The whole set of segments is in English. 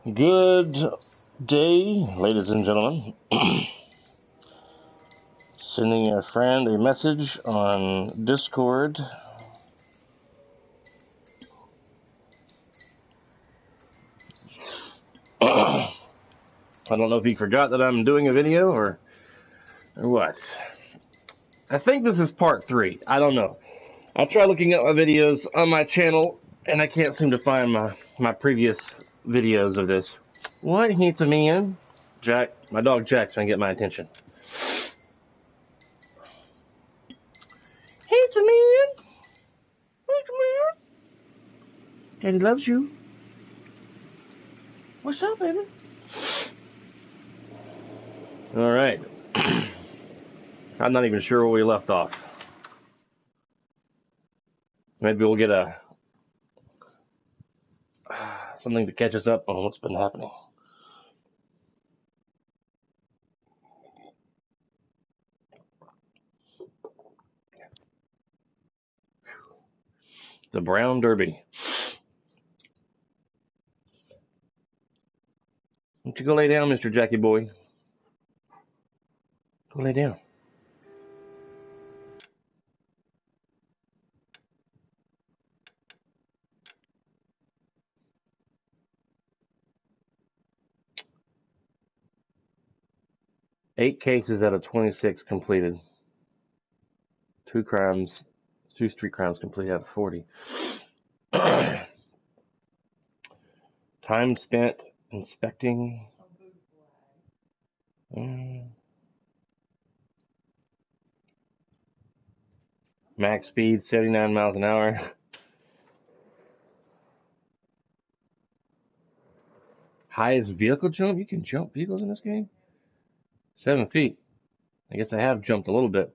Good day, ladies and gentlemen. Sending a friend a message on Discord. I don't know if he forgot that I'm doing a video or what. I think this is part 3. I don't know. I tried looking up my videos on my channel, and I can't seem to find my previous videos of this. What? He's a man? Jack, my dog Jack's trying to get my attention. He's a man. He's a man. Daddy loves you. What's up, baby? All right. I'm not even sure where we left off. Maybe we'll get something to catch us up on what's been happening. The Brown Derby. Why don't you go lay down, Mr. Jackie boy? Go lay down. Eight cases out of 26 completed. 2 street crimes completed out of 40. Time spent inspecting. Max speed 79 miles an hour. Highest vehicle jump? You can jump vehicles in this game? 7 feet. I guess I have jumped a little bit.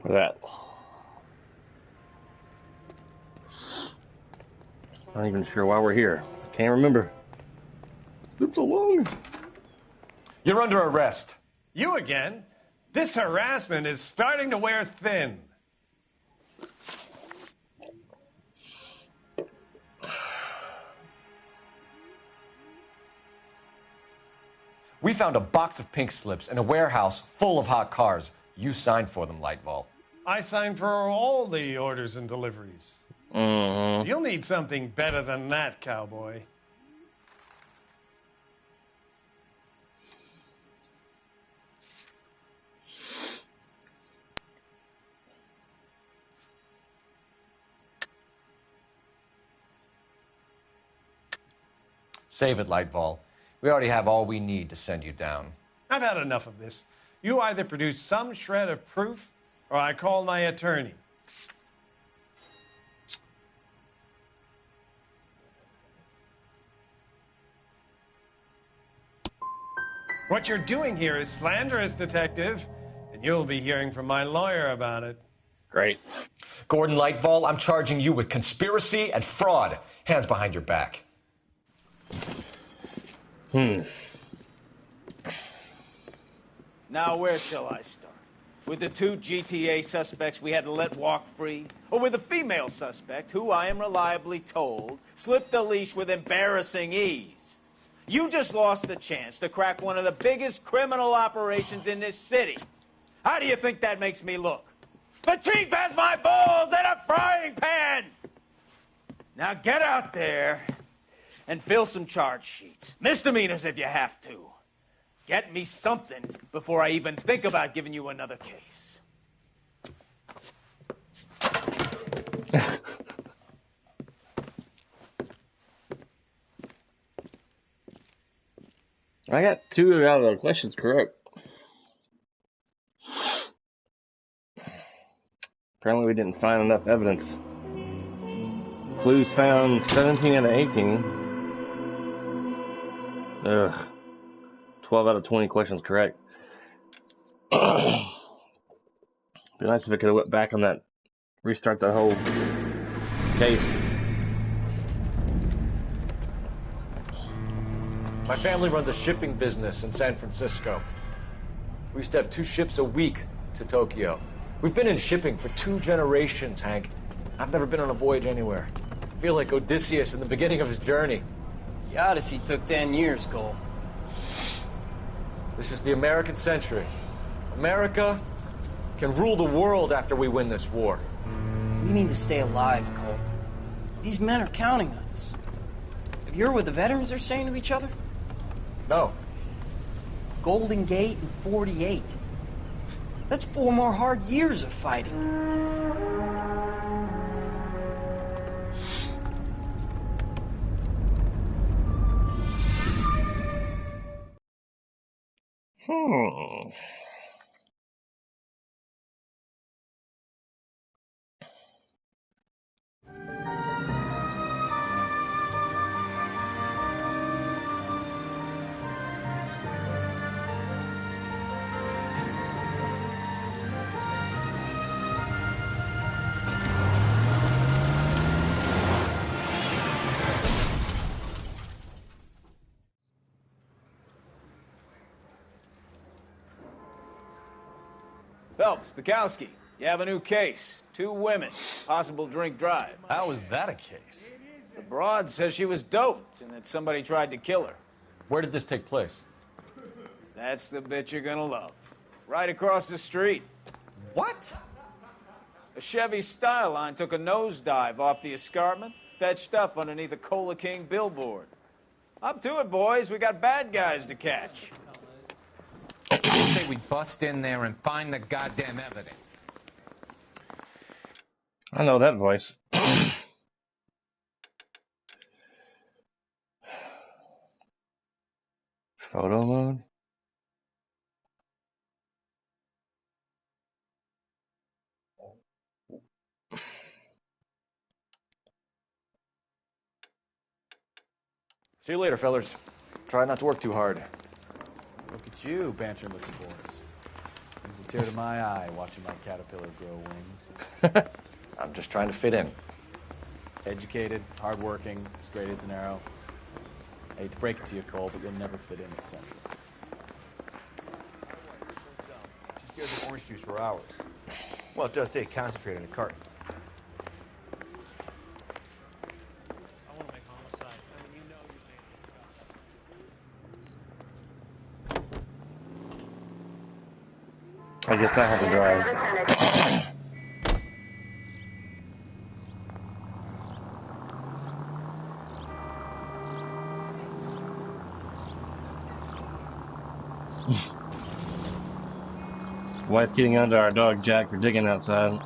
For that. Not even sure why we're here. I can't remember. It's been so long. You're under arrest. You again? This harassment is starting to wear thin. We found a box of pink slips in a warehouse full of hot cars. You signed for them, Lightball. I signed for all the orders and deliveries. You'll need something better than that, cowboy. Save it, Lightball. We already have all we need to send you down. I've had enough of this. You either produce some shred of proof, or I call my attorney. What you're doing here is slanderous, Detective, and you'll be hearing from my lawyer about it. Great. Gordon Lightball, I'm charging you with conspiracy and fraud. Hands behind your back. Now, where shall I start? With the 2 GTA suspects we had to let walk free? Or with the female suspect, who I am reliably told, slipped the leash with embarrassing ease? You just lost the chance to crack one of the biggest criminal operations in this city. How do you think that makes me look? The chief has my balls in a frying pan! Now get out there and fill some charge sheets. Misdemeanors if you have to. Get me something before I even think about giving you another case. I got 2 out of the questions correct. Apparently we didn't find enough evidence. Clues found 17 out of 18. Ugh. 12 out of 20 questions correct. Be nice if I could have went back on that, restart the whole case. My family runs a shipping business in San Francisco. We used to have 2 ships a week to Tokyo. We've been in shipping for 2 generations, Hank. I've never been on a voyage anywhere. I feel like Odysseus in the beginning of his journey. The Odyssey took 10 years, Cole. This is the American century. America can rule the world after we win this war. We need to stay alive, Cole. These men are counting on us. Have you heard what the veterans are saying to each other? No. Golden Gate and 48. That's 4 more hard years of fighting. Phelps, Bukowski, you have a new case. 2 women, possible drink drive. How is that a case? The broad says she was doped and that somebody tried to kill her. Where did this take place? That's the bit you're gonna love. Right across the street. What? A Chevy Styline took a nosedive off the escarpment, fetched up underneath a Cola King billboard. Up to it, boys. We got bad guys to catch. I say we bust in there and find the goddamn evidence. I know that voice. Photo mode? See you later, fellers. Try not to work too hard. Look at you, bantering with the boys. Brings a tear to my eye watching my caterpillar grow wings. I'm just trying to fit in. Educated, hardworking, straight as an arrow. I hate to break it to you, Cole, but you'll never fit in at Central. She stares at orange juice for hours. Well, it does say concentrate in the cartons. I guess I have to drive. Wife getting under our dog Jack for digging outside.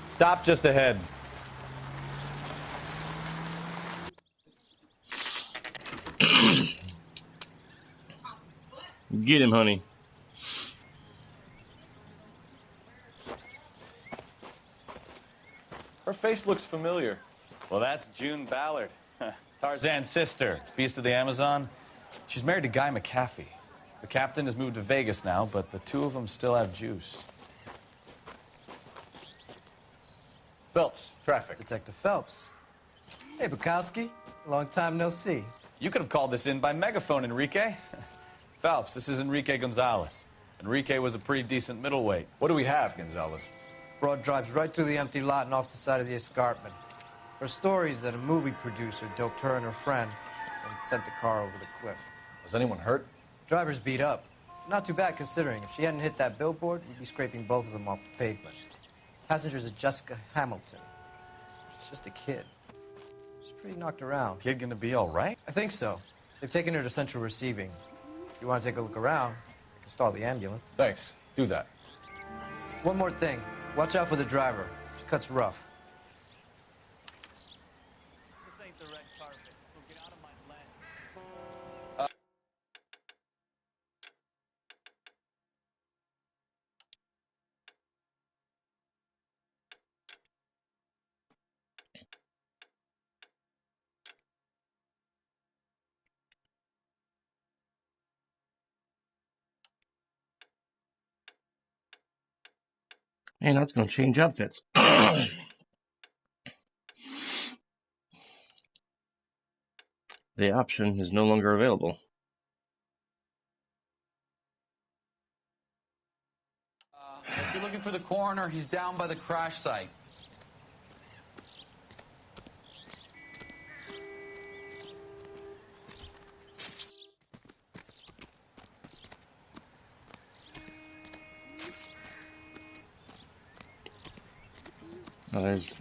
Stop just ahead. Get him, honey. Her face looks familiar. Well, that's June Ballard. Tarzan's sister, Beast of the Amazon. She's married to Guy McAfee. The captain has moved to Vegas now, but the two of them still have juice. Phelps, traffic. Detective Phelps. Hey, Bukowski. Long time no see. You could have called this in by megaphone, Enrique. Phelps, this is Enrique Gonzalez. Enrique was a pretty decent middleweight. What do we have, Gonzalez? Broad drives right through the empty lot and off the side of the escarpment. Her story is that a movie producer doped her and her friend and sent the car over the cliff. Was anyone hurt? Driver's beat up. Not too bad considering. If she hadn't hit that billboard, we'd be scraping both of them off the pavement. Passenger's a Jessica Hamilton. She's just a kid. She's pretty knocked around. Kid gonna be all right? I think so. They've taken her to central receiving. If you want to take a look around, you can stall the ambulance. Thanks. Do that. One more thing. Watch out for the driver. She cuts rough. This ain't the red carpet, so get out of my lane. Man, that's going to change outfits. The option is no longer available. If you're looking for the coroner, he's down by the crash site. Oh, there's...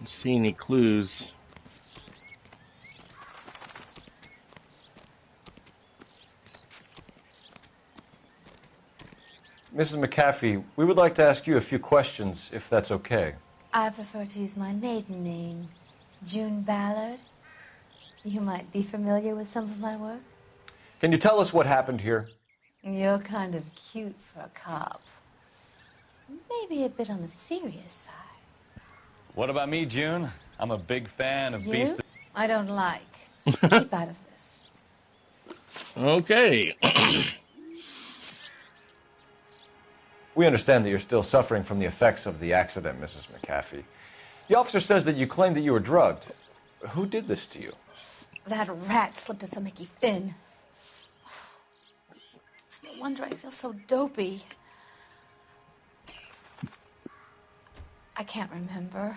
See any clues? Mrs. McAfee, we would like to ask you a few questions, if that's okay. I prefer to use my maiden name, June Ballard. You might be familiar with some of my work. Can you tell us what happened here? You're kind of cute for a cop. Maybe a bit on the serious side. What about me, June? I'm a big fan of You? Beast. I don't like. Keep out of this. Okay. We understand that you're still suffering from the effects of the accident, Mrs. McAfee. The officer says that you claimed that you were drugged. Who did this to you? That rat slipped us a Mickey Finn. It's no wonder I feel so dopey. I can't remember.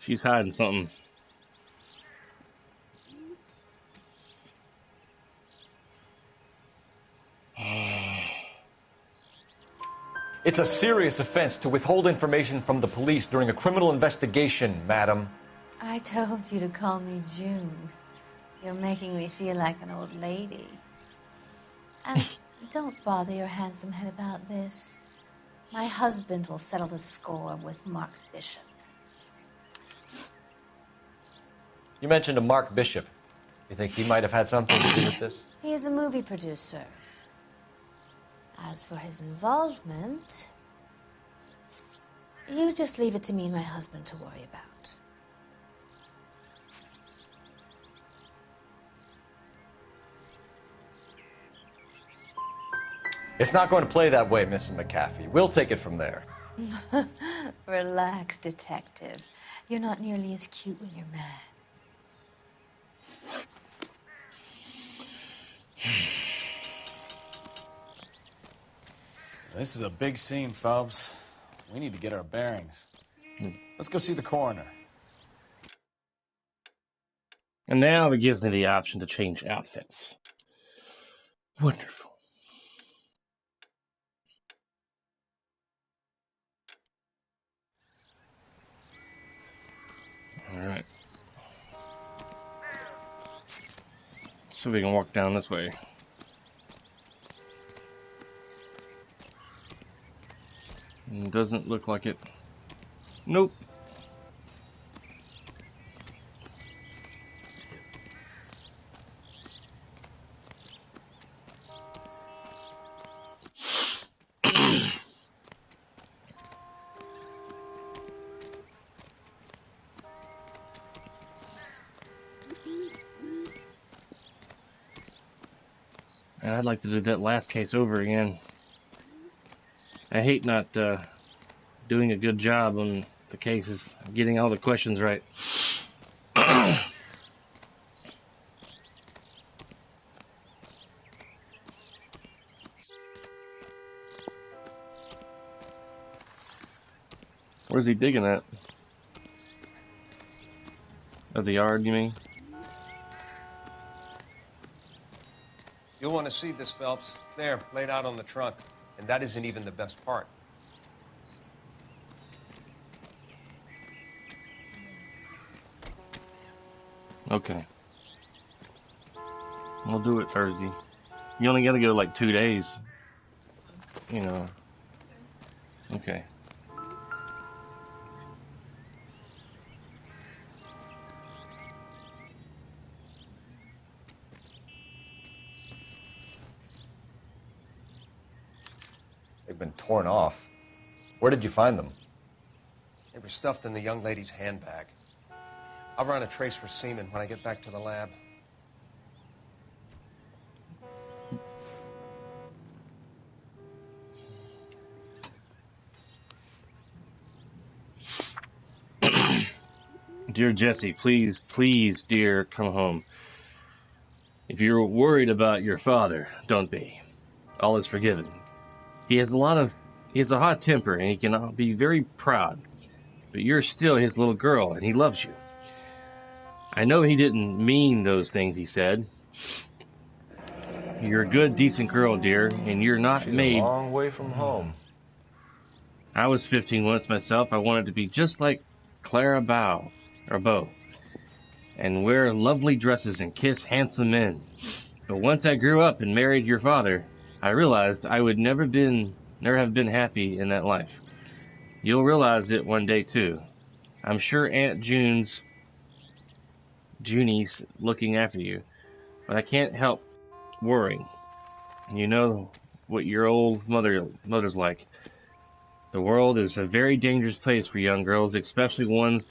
She's hiding something. It's a serious offense to withhold information from the police during a criminal investigation, madam. I told you to call me June. You're making me feel like an old lady. And don't bother your handsome head about this. My husband will settle the score with Mark Bishop. You mentioned a Mark Bishop. You think he might have had something to do with this? He is a movie producer. As for his involvement, you just leave it to me and my husband to worry about. It's not going to play that way, Mrs. McAfee. We'll take it from there. Relax, detective. You're not nearly as cute when you're mad. This is a big scene, Phelps. We need to get our bearings. Let's go see the coroner. And now it gives me the option to change outfits. Wonderful. All right. So we can walk down this way. Doesn't look like it. Nope. And I'd like to do that last case over again. I hate not doing a good job on the cases, getting all the questions right. Where's he digging at? Of the yard, you mean? You'll want to see this, Phelps. There, laid out on the trunk. And that isn't even the best part. Okay. We'll do it Thursday. You only gotta go like 2 days. You know. Okay. They've been torn off. Where did you find them? They were stuffed in the young lady's handbag. I'll run a trace for semen when I get back to the lab. Dear Jesse, please, please, dear, come home. If you're worried about your father, don't be. All is forgiven. He has a hot temper and he can be very proud. But you're still his little girl and he loves you. I know he didn't mean those things he said. You're a good, decent girl, dear, and you're not She's made... a long way from home. I was 15 once myself. I wanted to be just like Clara Bow, and wear lovely dresses and kiss handsome men. But once I grew up and married your father, I realized I would never have been happy in that life. You'll realize it one day too. I'm sure Aunt Junie's looking after you, but I can't help worrying. You know what your old mother's like. The world is a very dangerous place for young girls, especially ones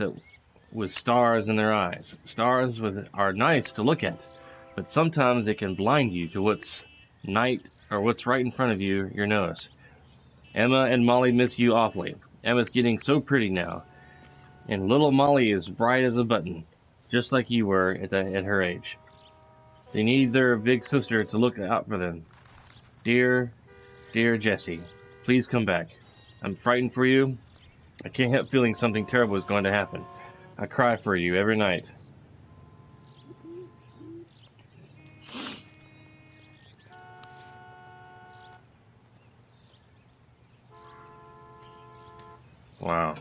with stars in their eyes. Stars are nice to look at, but sometimes they can blind you to what's right in front of you, your nose. Emma and Molly miss you awfully. Emma's getting so pretty now, and little Molly is bright as a button, just like you were at her age. They need their big sister to look out for them. Dear, dear Jesse, please come back. I'm frightened for you. I can't help feeling something terrible is going to happen. I cry for you every night. Wow.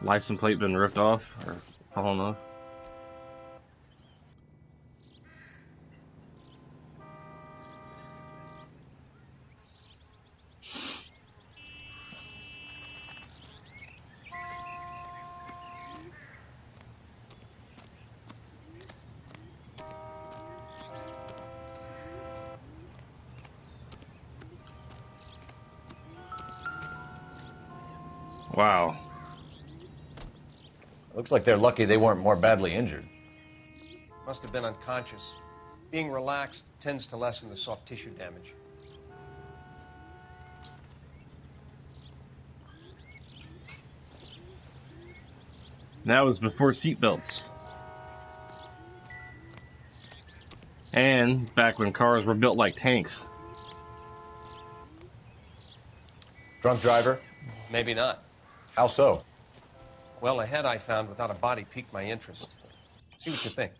License plate been ripped off or fallen off? Wow. Looks like they're lucky they weren't more badly injured. Must have been unconscious. Being relaxed tends to lessen the soft tissue damage. That was before seatbelts. And back when cars were built like tanks. Drunk driver? Maybe not. How so? Well, a head I found without a body piqued my interest. See what you think.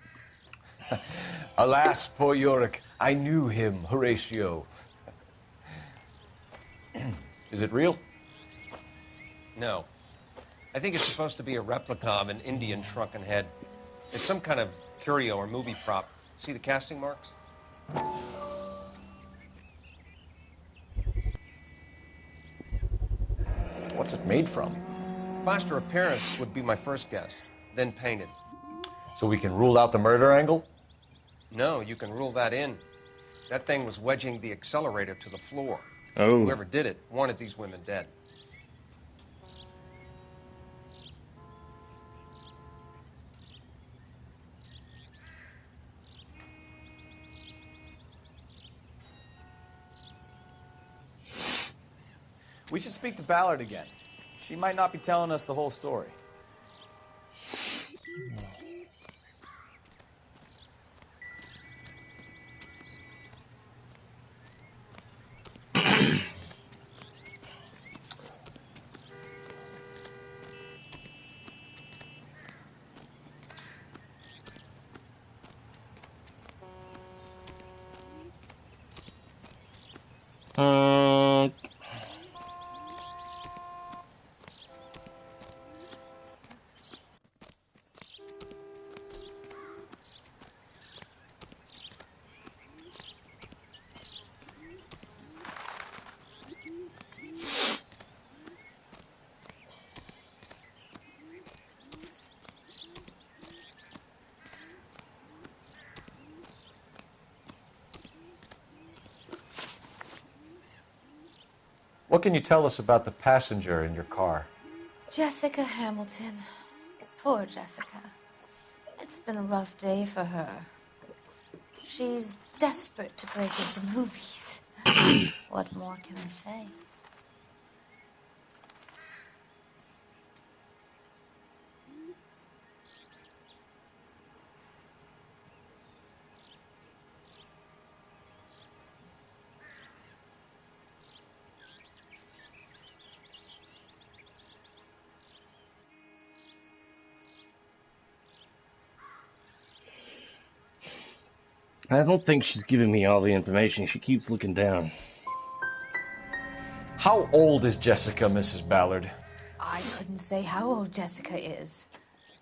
Alas, poor Yorick. I knew him, Horatio. Is it real? No. I think it's supposed to be a replica of an Indian shrunken head. It's some kind of curio or movie prop. See the casting marks? What's it made from? Plaster of Paris would be my first guess, then painted. So we can rule out the murder angle? No, you can rule that in. That thing was wedging the accelerator to the floor. Oh. Whoever did it wanted these women dead. We should speak to Ballard again. She might not be telling us the whole story. What can you tell us about the passenger in your car? Jessica Hamilton. Poor Jessica. It's been a rough day for her. She's desperate to break into movies. What more can I say? I don't think she's giving me all the information. She keeps looking down. How old is Jessica, Mrs. Ballard? I couldn't say how old Jessica is.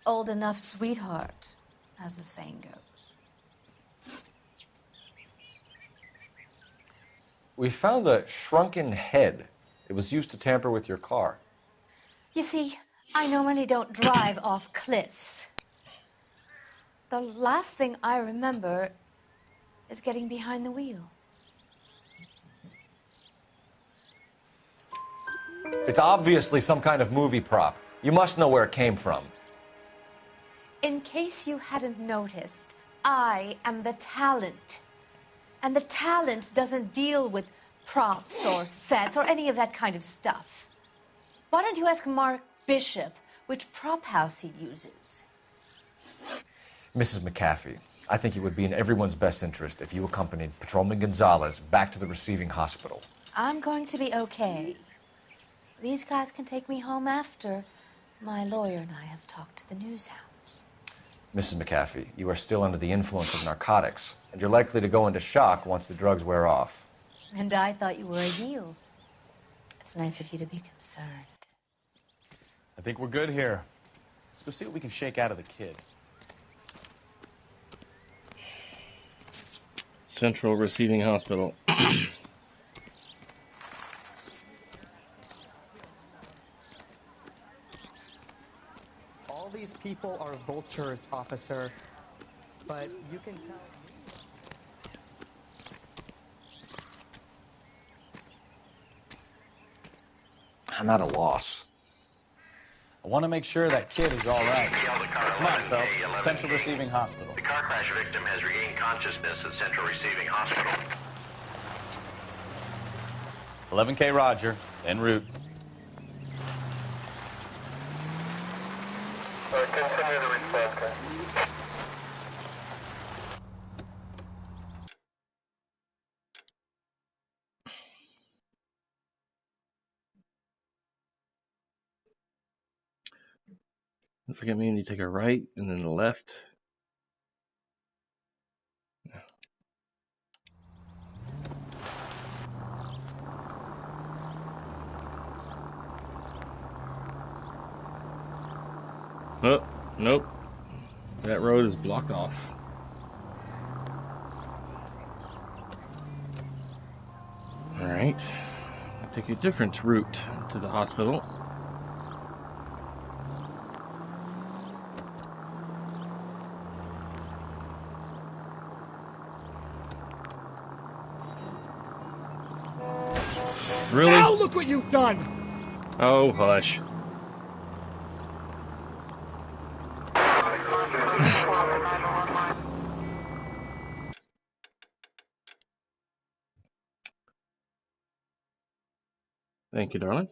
Old enough, sweetheart, as the saying goes. We found a shrunken head. It was used to tamper with your car. You see, I normally don't drive off cliffs. The last thing I remember is getting behind the wheel. It's obviously some kind of movie prop. You must know where it came from. In case you hadn't noticed, I am the talent. And the talent doesn't deal with props or sets or any of that kind of stuff. Why don't you ask Mark Bishop which prop house he uses? Mrs. McAfee, I think it would be in everyone's best interest if you accompanied Patrolman Gonzalez back to the receiving hospital. I'm going to be okay. These guys can take me home after my lawyer and I have talked to the news hounds. Mrs. McAfee, you are still under the influence of narcotics, and you're likely to go into shock once the drugs wear off. And I thought you were a heel. It's nice of you to be concerned. I think we're good here. Let's go see what we can shake out of the kid. Central Receiving Hospital. All these people are vultures, officer. But you can tell... I'm at a loss. I want to make sure that kid is all right. Come on, Phelps. Central Receiving Hospital. The car crash victim has regained consciousness at Central Receiving Hospital. 11K Roger, en route. Continue the response. Looks like I mean you take a right and then a left. Oh, nope. That road is blocked off. Alright. I'll take a different route to the hospital. Really? Now look what you've done! Oh, hush. Thank you, darling.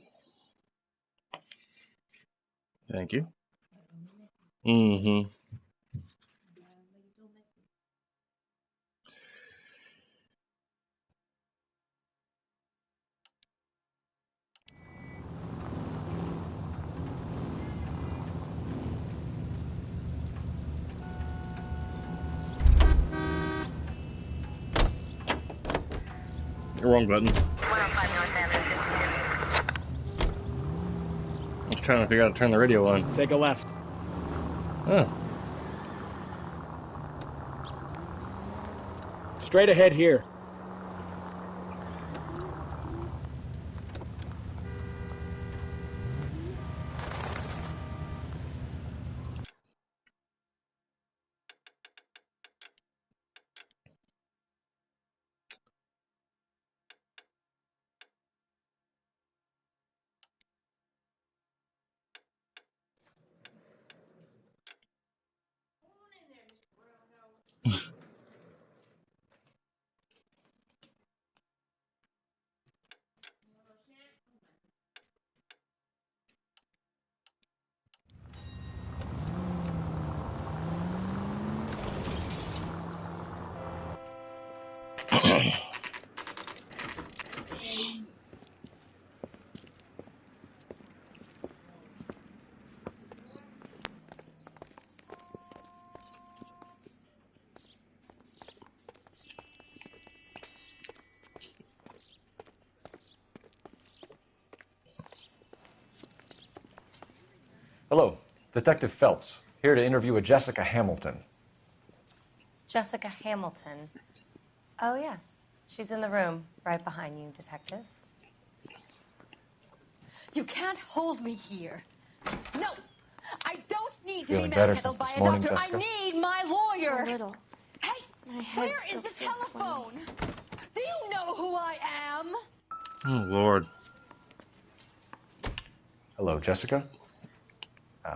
Thank you. Mm-hmm. Wrong button. I was trying to figure out how to turn the radio on. Take a left. Oh. Straight ahead here. Hello, Detective Phelps, here to interview a Jessica Hamilton. Jessica Hamilton. Oh, yes. She's in the room, right behind you, Detective. You can't hold me here. No! I don't need to Feeling be better manhandled since by this a morning, doctor. Jessica? I need my lawyer. A little. Hey, My head where is still the feels telephone? Do you know who I am? Oh, Lord. Hello, Jessica.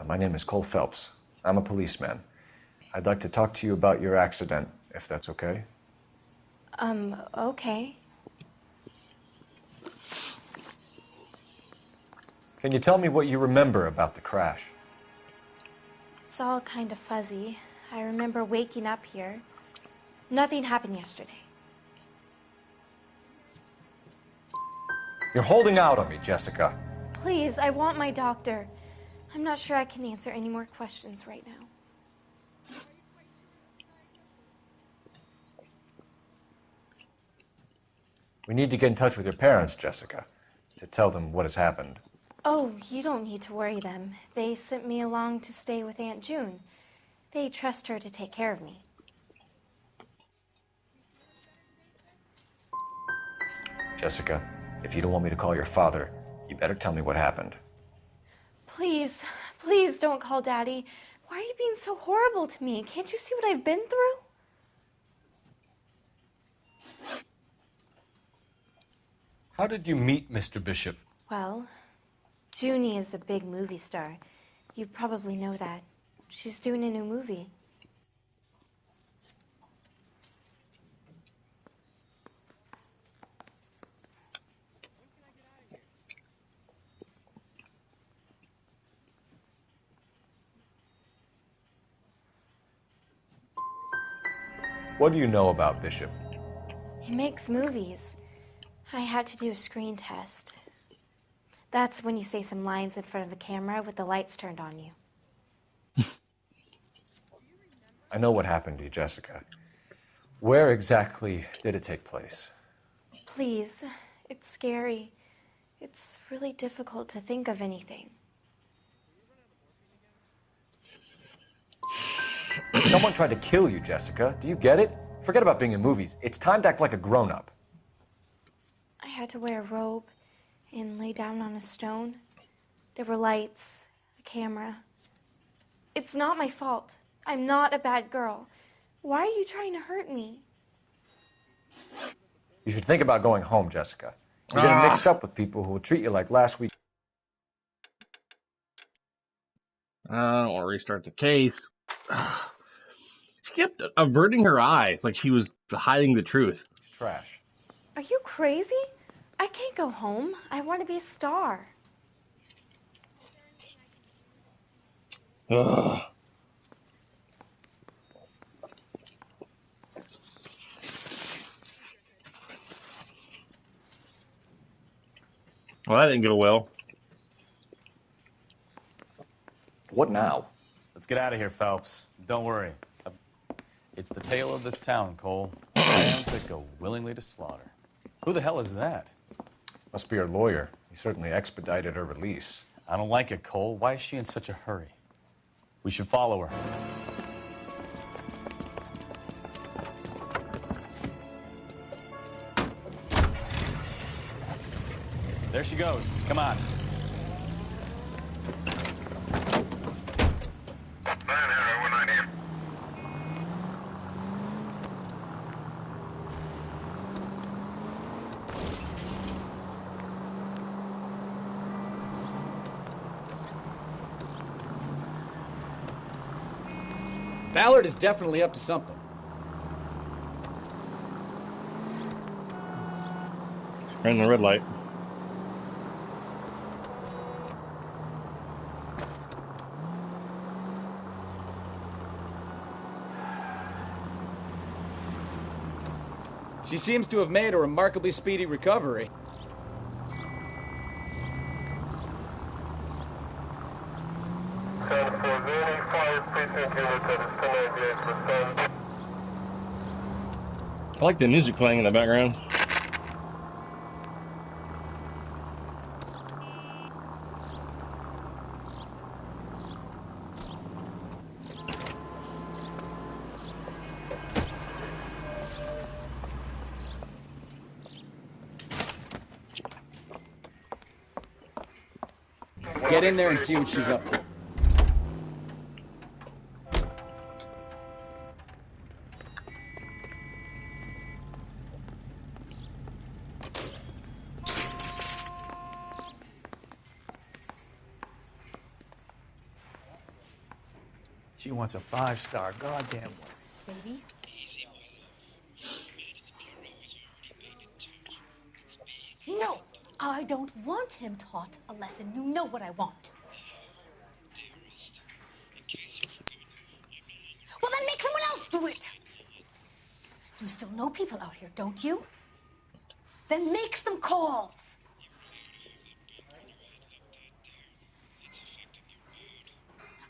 My name is Cole Phelps. I'm a policeman. I'd like to talk to you about your accident, if that's okay. Okay. Can you tell me what you remember about the crash? It's all kind of fuzzy. I remember waking up here. Nothing happened yesterday. You're holding out on me, Jessica. Please, I want my doctor. I'm not sure I can answer any more questions right now. We need to get in touch with your parents, Jessica, to tell them what has happened. Oh, you don't need to worry them. They sent me along to stay with Aunt June. They trust her to take care of me. Jessica, if you don't want me to call your father, you better tell me what happened. Please, please don't call Daddy. Why are you being so horrible to me? Can't you see what I've been through? How did you meet Mr. Bishop? Well, Junie is a big movie star. You probably know that. She's doing a new movie. What do you know about Bishop? He makes movies. I had to do a screen test. That's when you say some lines in front of a camera with the lights turned on you. I know what happened to you, Jessica. Where exactly did it take place? Please, it's scary. It's really difficult to think of anything. Someone tried to kill you, Jessica. Do you get it? Forget about being in movies. It's time to act like a grown-up. I had to wear a robe and lay down on a stone. There were lights, a camera. It's not my fault. I'm not a bad girl. Why are you trying to hurt me? You should think about going home, Jessica. You're getting mixed up with people who will treat you like last week. I don't want to restart the case. She kept averting her eyes like she was hiding the truth. It's trash. Are you crazy? I can't go home. I want to be a star. Ugh. Well, that didn't go well. What now? Let's get out of here, Phelps. Don't worry. It's the tale of this town, Cole. Lambs that go willingly to slaughter. Who the hell is that? Must be her lawyer. He certainly expedited her release. I don't like it, Cole. Why is she in such a hurry? We should follow her. There she goes. Come on. Ballard is definitely up to something. Ran the red light. She seems to have made a remarkably speedy recovery. I like the music playing in the background. Get in there and see what she's up to. She wants a 5-star goddamn one. Baby? No! I don't want him taught a lesson. You know what I want. Well, then make someone else do it! You still know people out here, don't you? Then make some calls!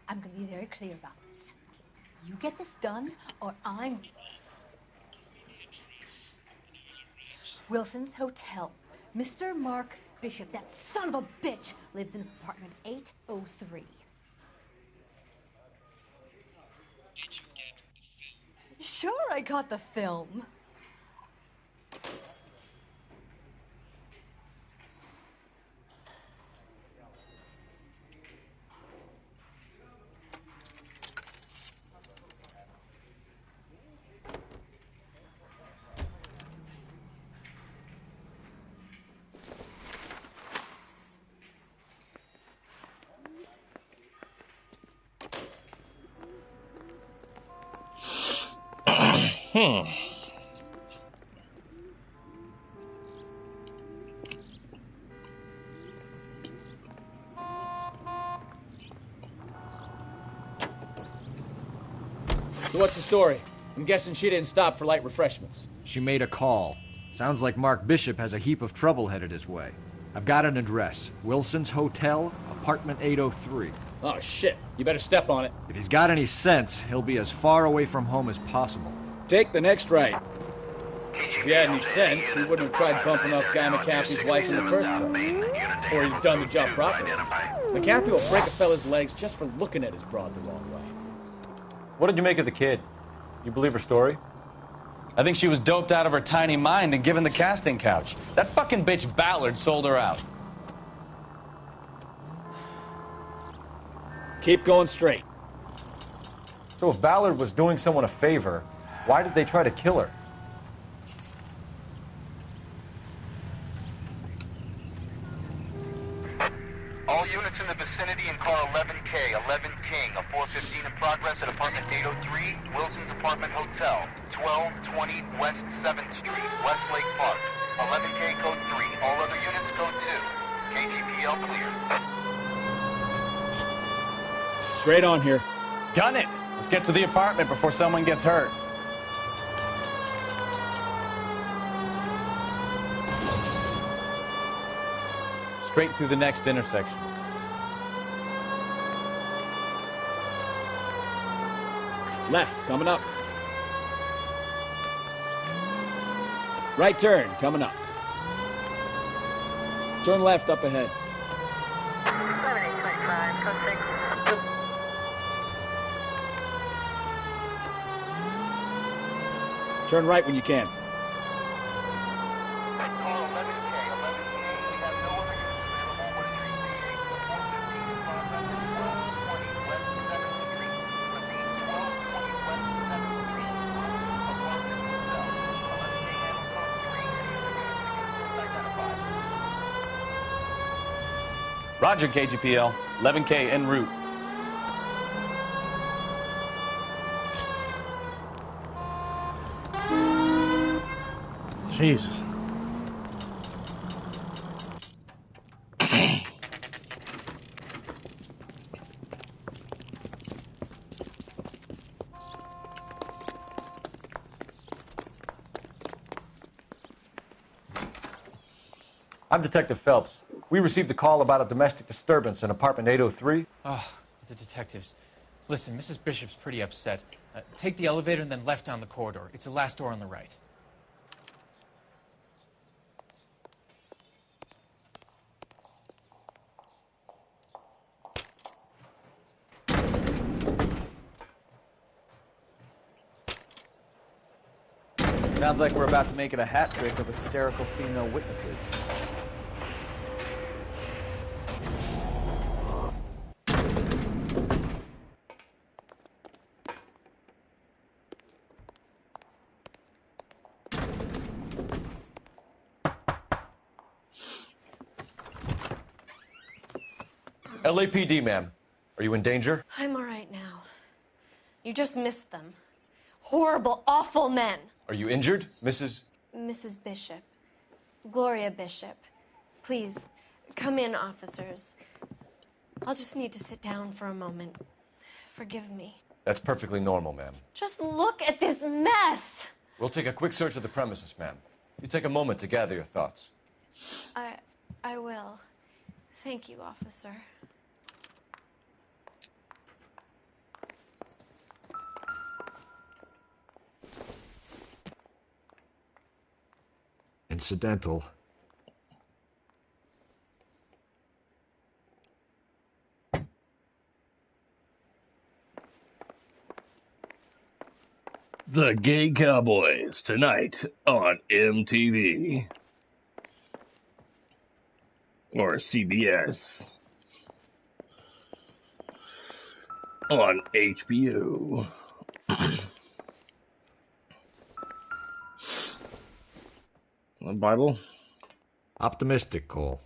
I'm gonna be very clear about this. You get this done, or I'm... Wilson's Hotel. Mr. Mark Bishop, that son of a bitch, lives in apartment 803. Sure, I got the film. So what's the story? I'm guessing she didn't stop for light refreshments. She made a call. Sounds like Mark Bishop has a heap of trouble headed his way. I've got an address. Wilson's Hotel, apartment 803. Oh, shit. You better step on it. If he's got any sense, he'll be as far away from home as possible. Take the next right. If he had any sense, he wouldn't have tried bumping off Guy McCaffrey's wife in the first place. Or he'd done the job properly. McCaffrey will break a fella's legs just for looking at his broad the wrong way. What did you make of the kid? You believe her story? I think she was doped out of her tiny mind and given the casting couch. That fucking bitch Ballard sold her out. Keep going straight. So if Ballard was doing someone a favor, why did they try to kill her? All units in the vicinity in car 11K, 11 King, a 415 in progress at apartment 803, Wilson's Apartment Hotel, 1220 West 7th Street, Westlake Park. 11K code 3, all other units code 2. KGPL clear. Straight on here. Gun it! Let's get to the apartment before someone gets hurt. Straight through the next intersection. Left, coming up. Right turn, coming up. Turn left up ahead. 7825, code 6. Turn right when you can. Roger, KGPL. 11K en route. Jesus. I'm Detective Phelps. We received a call about a domestic disturbance in apartment 803. Oh, the detectives. Listen, Mrs. Bishop's pretty upset. Take the elevator and then left down the corridor. It's the last door on the right. Sounds like we're about to make it a hat trick of hysterical female witnesses. LAPD, ma'am. Are you in danger? I'm all right now. You just missed them. Horrible, awful men. Are you injured, Mrs.? Mrs. Bishop. Gloria Bishop. Please, come in, officers. I'll just need to sit down for a moment. Forgive me. That's perfectly normal, ma'am. Just look at this mess! We'll take a quick search of the premises, ma'am. You take a moment to gather your thoughts. I will. Thank you, officer. Incidental. The Gay Cowboys tonight on MTV. Or CBS. On HBO. The Bible? Optimistic, Cole.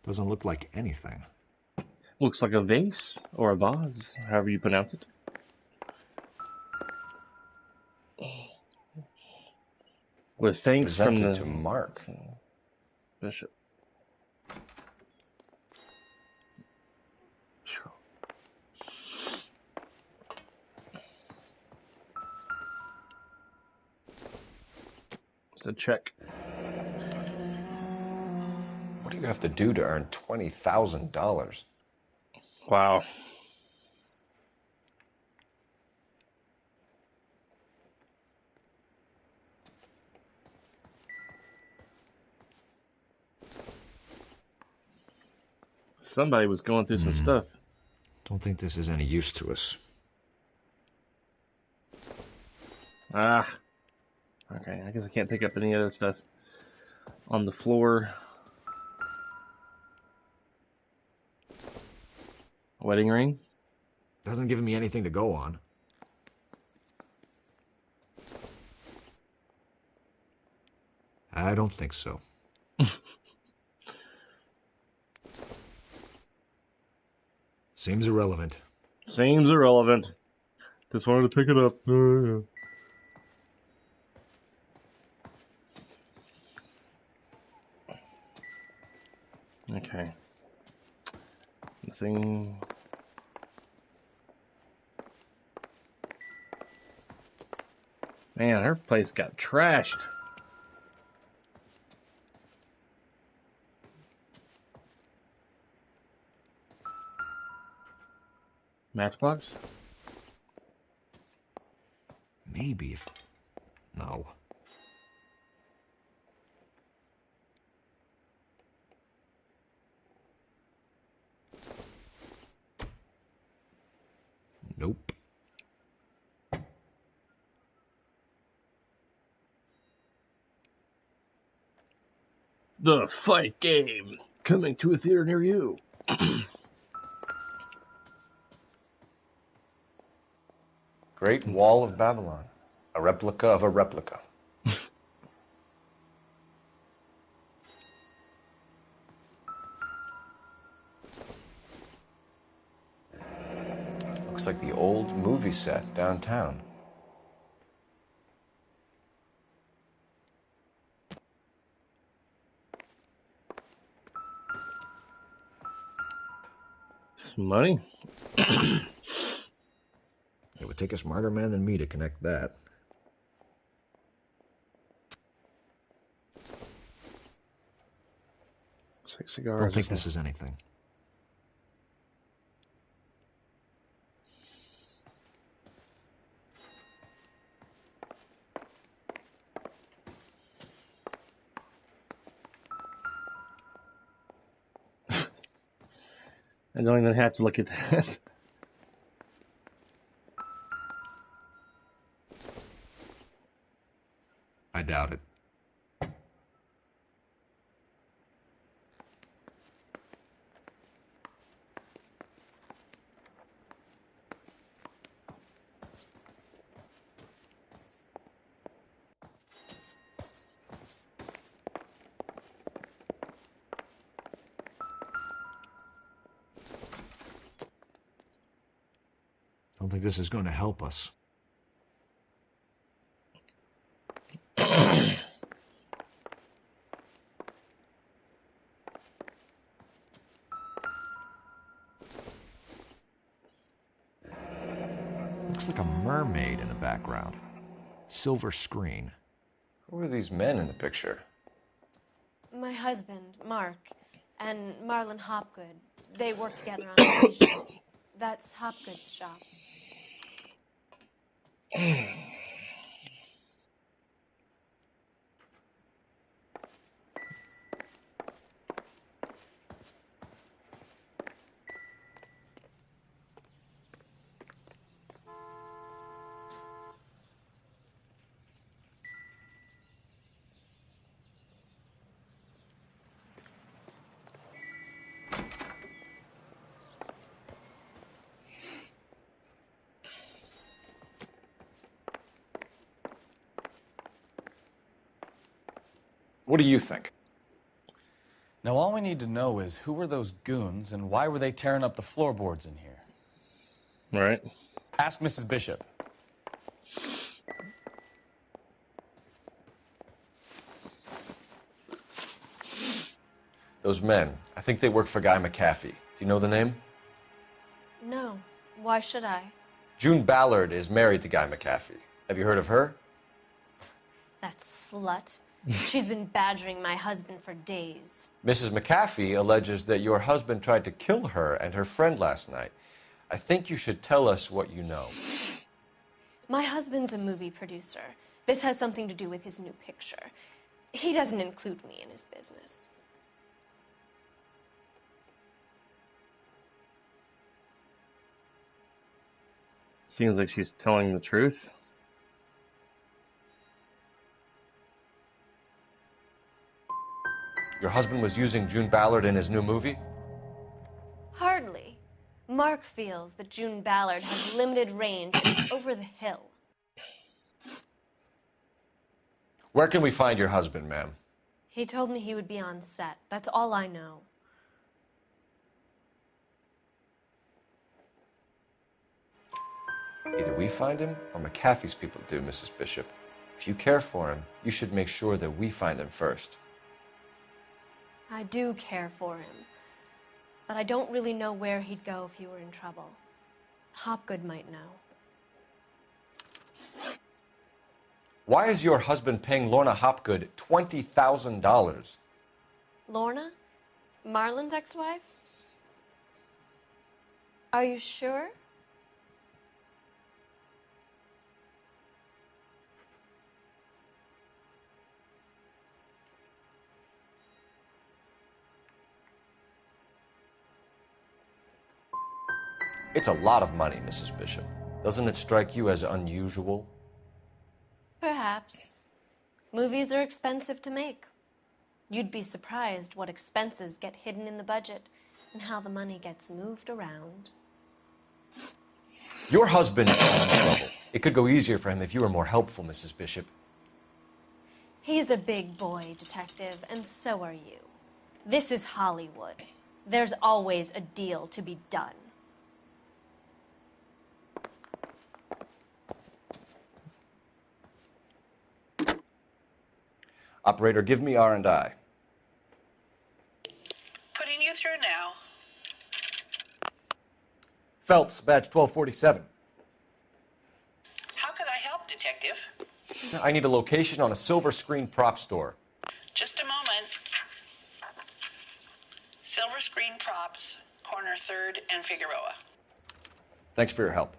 Doesn't look like anything. Looks like a vase or a vase, however you pronounce it. With thanks Presented from the to Mark Bishop. It's a check. What do you have to do to earn $20,000? Wow. somebody was going through some stuff. Don't think this is any use to us. Ah. Okay, I guess I can't pick up any other stuff on the floor. Wedding ring? Doesn't give me anything to go on. I don't think so. Seems irrelevant. Seems irrelevant. Just wanted to pick it up. Okay. Nothing. Man, her place got trashed. Matchbox? Maybe if... No. Nope. The Fight Game, coming to a theater near you. Great Wall of Babylon. A replica of a replica. Looks like the old movie set downtown. Money? It would take a smarter man than me to connect that. Looks like cigars. I don't think this is anything. I don't even have to look at that. I doubt it. Don't think this is going to help us. Looks like a mermaid in the background. Silver screen. Who are these men in the picture? My husband, Mark, and Marlon Hopgood. They work together on a show. That's Hopgood's shop. What do you think? Now, all we need to know is who were those goons and why were they tearing up the floorboards in here? Right. Ask Mrs. Bishop. Those men, I think they work for Guy McAfee. Do you know the name? No. Why should I? June Ballard is married to Guy McAfee. Have you heard of her? That slut. She's been badgering my husband for days. Mrs. McAfee alleges that your husband tried to kill her and her friend last night. I think you should tell us what you know. My husband's a movie producer. This has something to do with his new picture. He doesn't include me in his business. Seems like she's telling the truth. Your husband was using June Ballard in his new movie? Hardly. Mark feels that June Ballard has limited range and is over the hill. Where can we find your husband, ma'am? He told me he would be on set. That's all I know. Either we find him or McAfee's people do, Mrs. Bishop. If you care for him, you should make sure that we find him first. I do care for him, but I don't really know where he'd go if he were in trouble. Hopgood might know. Why is your husband paying Lorna Hopgood $20,000? Lorna? Marlon's ex-wife? Are you sure? It's a lot of money, Mrs. Bishop. Doesn't it strike you as unusual? Perhaps. Movies are expensive to make. You'd be surprised what expenses get hidden in the budget and how the money gets moved around. Your husband is in trouble. It could go easier for him if you were more helpful, Mrs. Bishop. He's a big boy, Detective, and so are you. This is Hollywood. There's always a deal to be done. Operator, give me R&I. Putting you through now. Phelps, badge 1247. How could I help, Detective? I need a location on a silver screen prop store. Just a moment. Silver Screen Props, corner 3rd and Figueroa. Thanks for your help.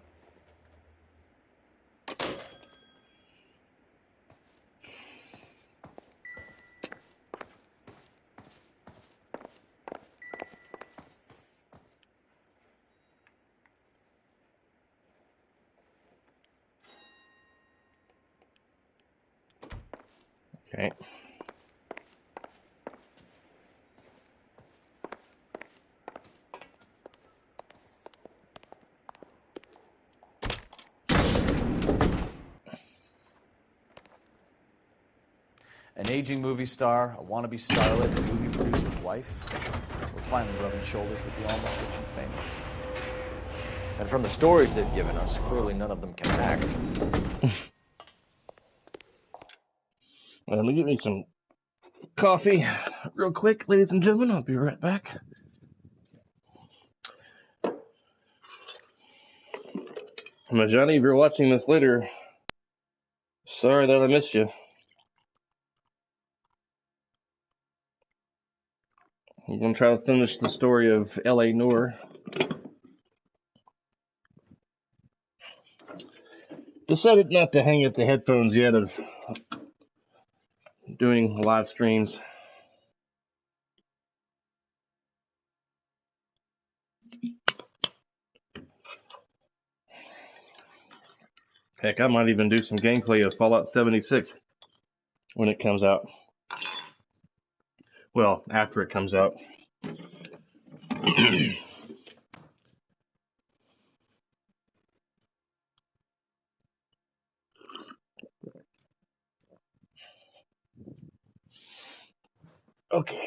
Okay. An aging movie star, a wannabe starlet, a movie producer's wife. We're finally rubbing shoulders with the almost rich and famous. And from the stories they've given us, clearly none of them can act. Let me get me some coffee real quick, ladies and gentlemen. I'll be right back. Now, Johnny, if you're watching this later, sorry that I missed you. I'm going to try to finish the story of L.A. Noire. Decided not to hang up the headphones yet of doing live streams. Heck, I might even do some gameplay of Fallout 76 when it comes out. Well, after it comes out. Okay.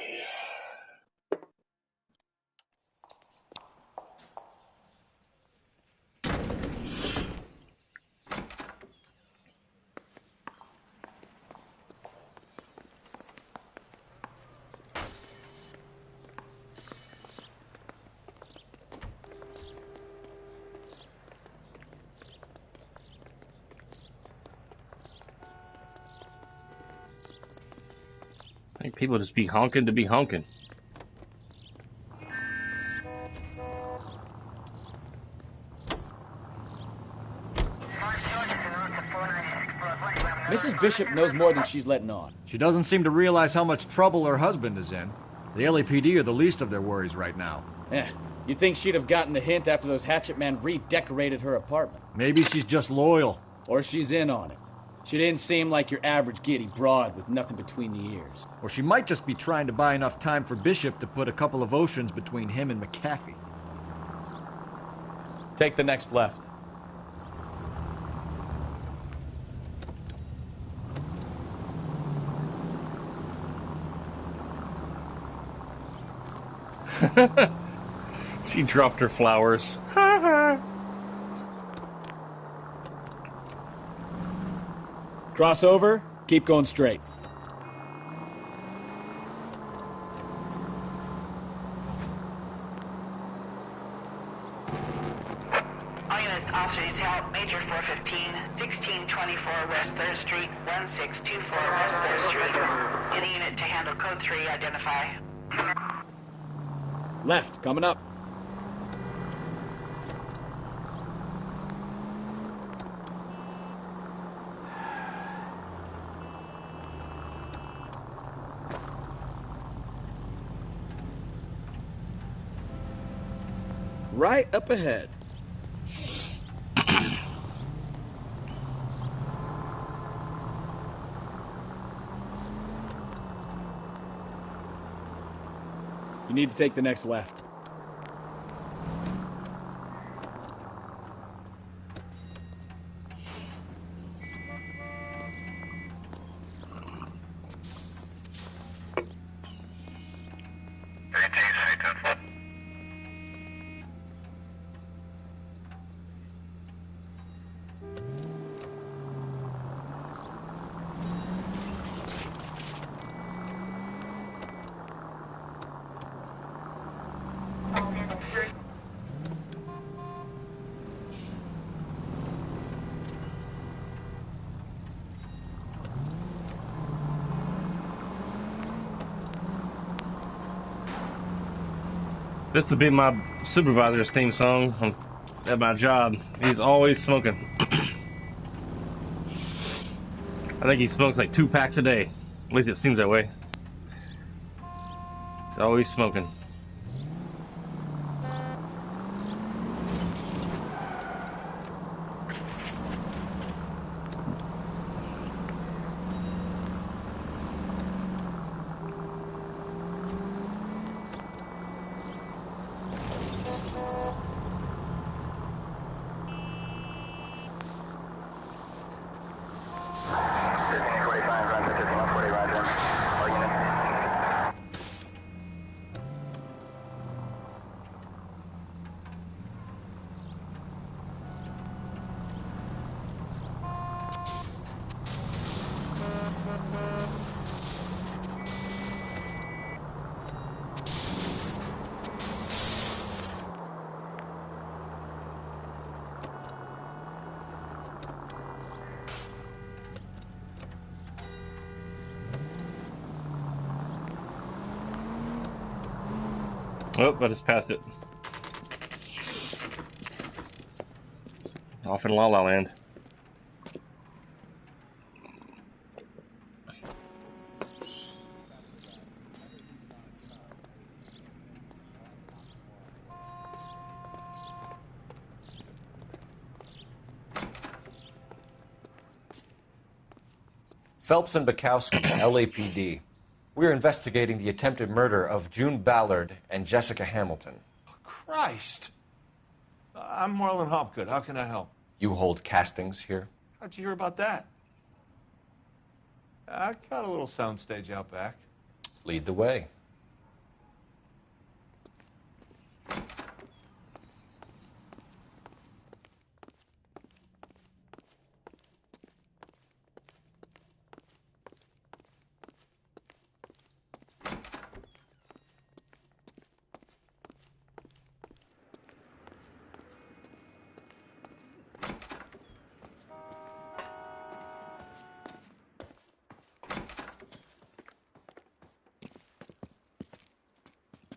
I think people just be honking to be honking. Mrs. Bishop knows more than she's letting on. She doesn't seem to realize how much trouble her husband is in. The LAPD are the least of their worries right now. Eh, you'd think she'd have gotten the hint after those hatchet men redecorated her apartment. Maybe she's just loyal. Or she's in on it. She didn't seem like your average giddy broad with nothing between the ears. Or she might just be trying to buy enough time for Bishop to put a couple of oceans between him and McAfee. Take the next left. She dropped her flowers. Cross over, keep going straight. All units, officer detail, Major 415, 1624 West 3rd Street, 1624 West 3rd Street. Any unit to handle code 3, identify. Left, coming up. Right up ahead. You need to take the next left. This would be my supervisor's theme song at my job. He's always smoking. I think he smokes like 2 packs a day. At least it seems that way. He's always smoking. Oh, I just passed it. Off in La La Land. Phelps and Bukowski, LAPD. We're investigating the attempted murder of June Ballard and Jessica Hamilton. Christ. I'm Marlon Hopgood. How can I help? You hold castings here? How'd you hear about that? I got a little soundstage out back. Lead the way.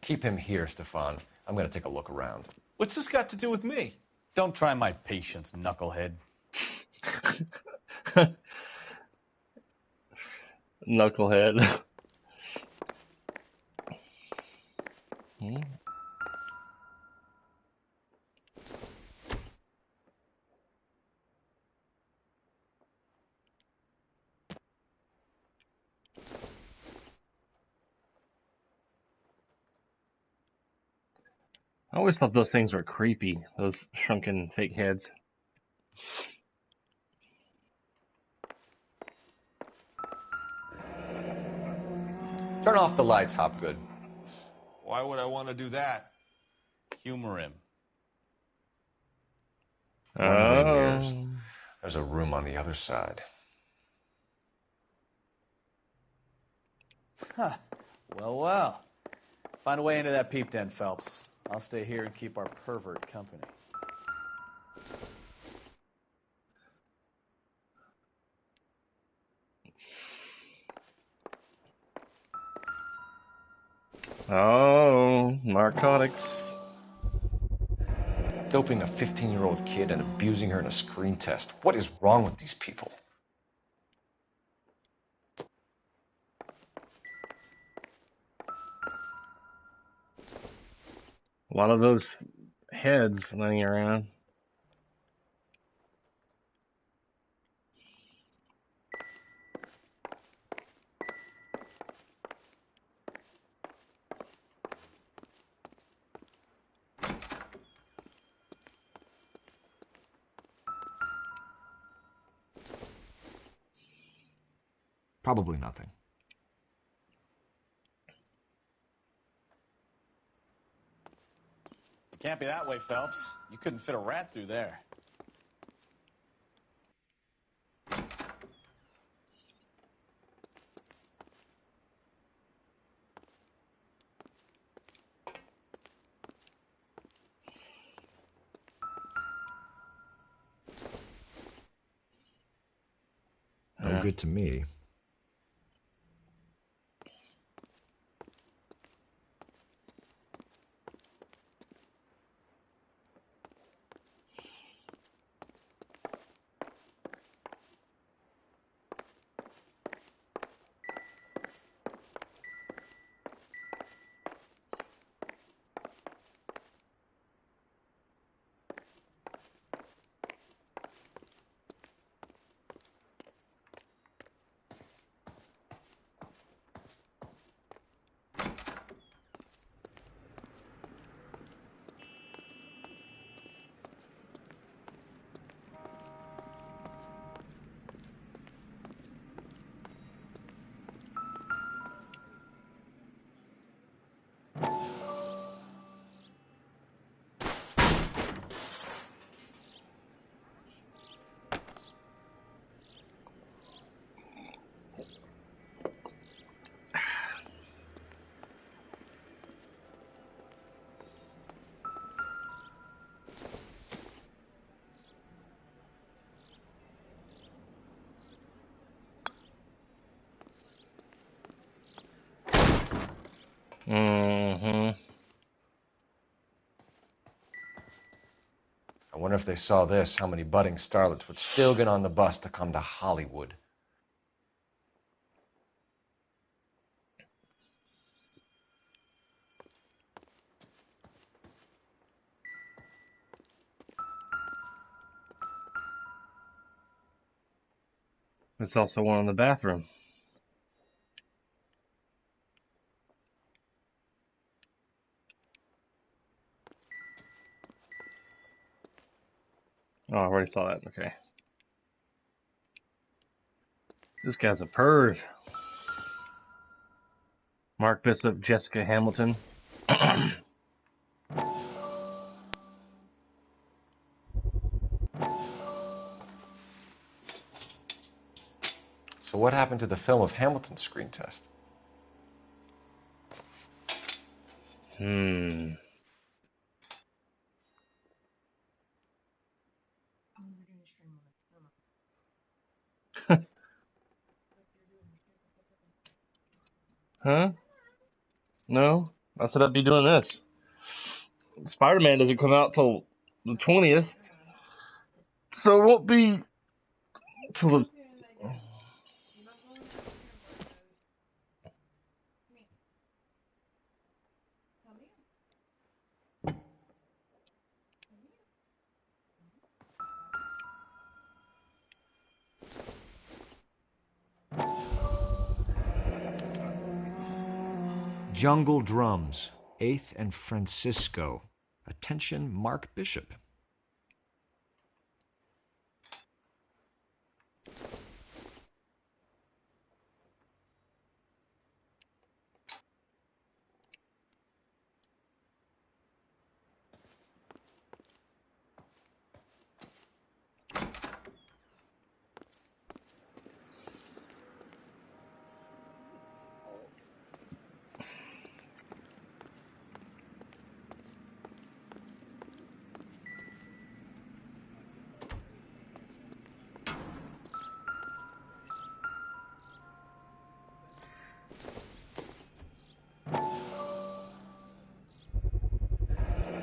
Keep him here, Stefan. I'm going to take a look around. What's this got to do with me? Don't try my patience, knucklehead. Knucklehead. I always thought those things were creepy, those shrunken fake heads. Turn off the lights, Hopgood. Why would I want to do that? Humor him. One-way mirrors. There's a room on the other side. Huh. Well, well. Find a way into that peep den, Phelps. I'll stay here and keep our pervert company. Oh, narcotics. Doping a 15-year-old kid and abusing her in a screen test. What is wrong with these people? A lot of those heads laying around. Probably nothing. It can't be that way, Phelps. You couldn't fit a rat through there. No good to me. Mm-hmm. I wonder if they saw this, how many budding starlets would still get on the bus to come to Hollywood. There's also one in the bathroom. Oh, I already saw that. Okay. This guy's a perv. Mark Bishop, Jessica Hamilton. So what happened to the film of Hamilton's screen test? Huh? No? I said I'd be doing this. Spider-Man doesn't come out till the 20th. So it won't be till the... Jungle Drums, 8th and Francisco. Attention, Mark Bishop.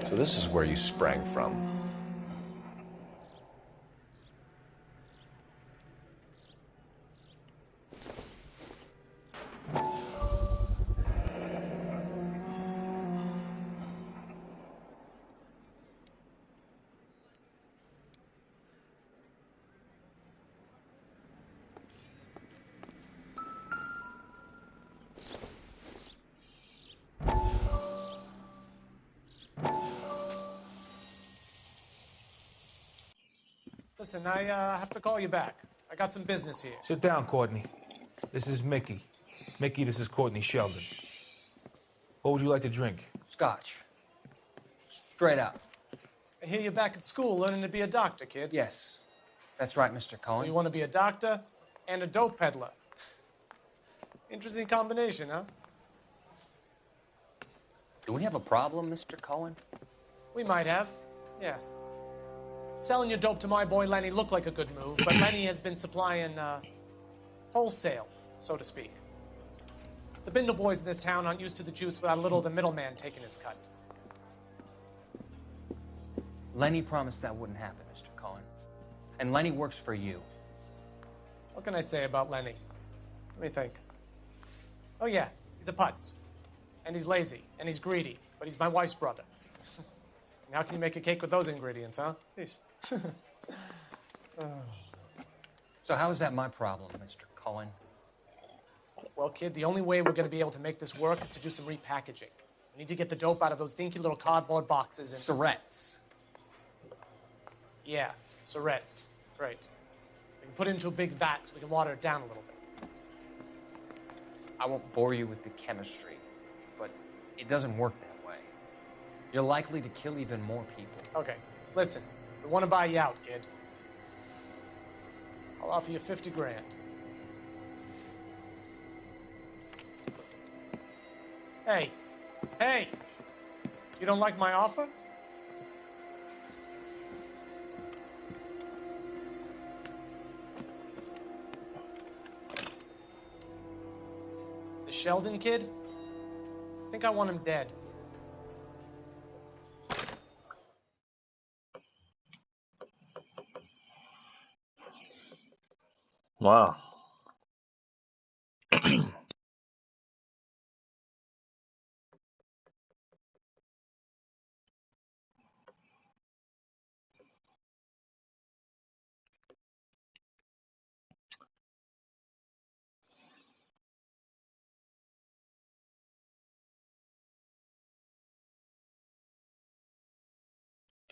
So this is where you sprang from. Listen, I have to call you back. I got some business here. Sit down, Courtney. This is Mickey. Mickey, this is Courtney Sheldon. What would you like to drink? Scotch. Straight out. I hear you're back at school learning to be a doctor, kid. Yes. That's right, Mr. Cohen. So you want to be a doctor and a dope peddler. Interesting combination, huh? Do we have a problem, Mr. Cohen? We might have, yeah. Selling your dope to my boy Lenny looked like a good move, but Lenny has been supplying, wholesale, so to speak. The Bindle boys in this town aren't used to the juice without a little of the middleman taking his cut. Lenny promised that wouldn't happen, Mr. Cohen. And Lenny works for you. What can I say about Lenny? Let me think. Oh yeah, he's a putz. And he's lazy, and he's greedy, but he's my wife's brother. And how can you make a cake with those ingredients, huh? Please. So how is that my problem, Mr. Cohen? Well, kid, the only way we're going to be able to make this work is to do some repackaging. We need to get the dope out of those dinky little cardboard boxes and... Surrettes. Yeah, surrettes. Right. We can put it into a big vat so we can water it down a little bit. I won't bore you with the chemistry, but it doesn't work that way. You're likely to kill even more people. Okay, listen. We want to buy you out, kid. I'll offer you 50 grand. Hey, hey! You don't like my offer? The Sheldon kid? I think I want him dead. Wow.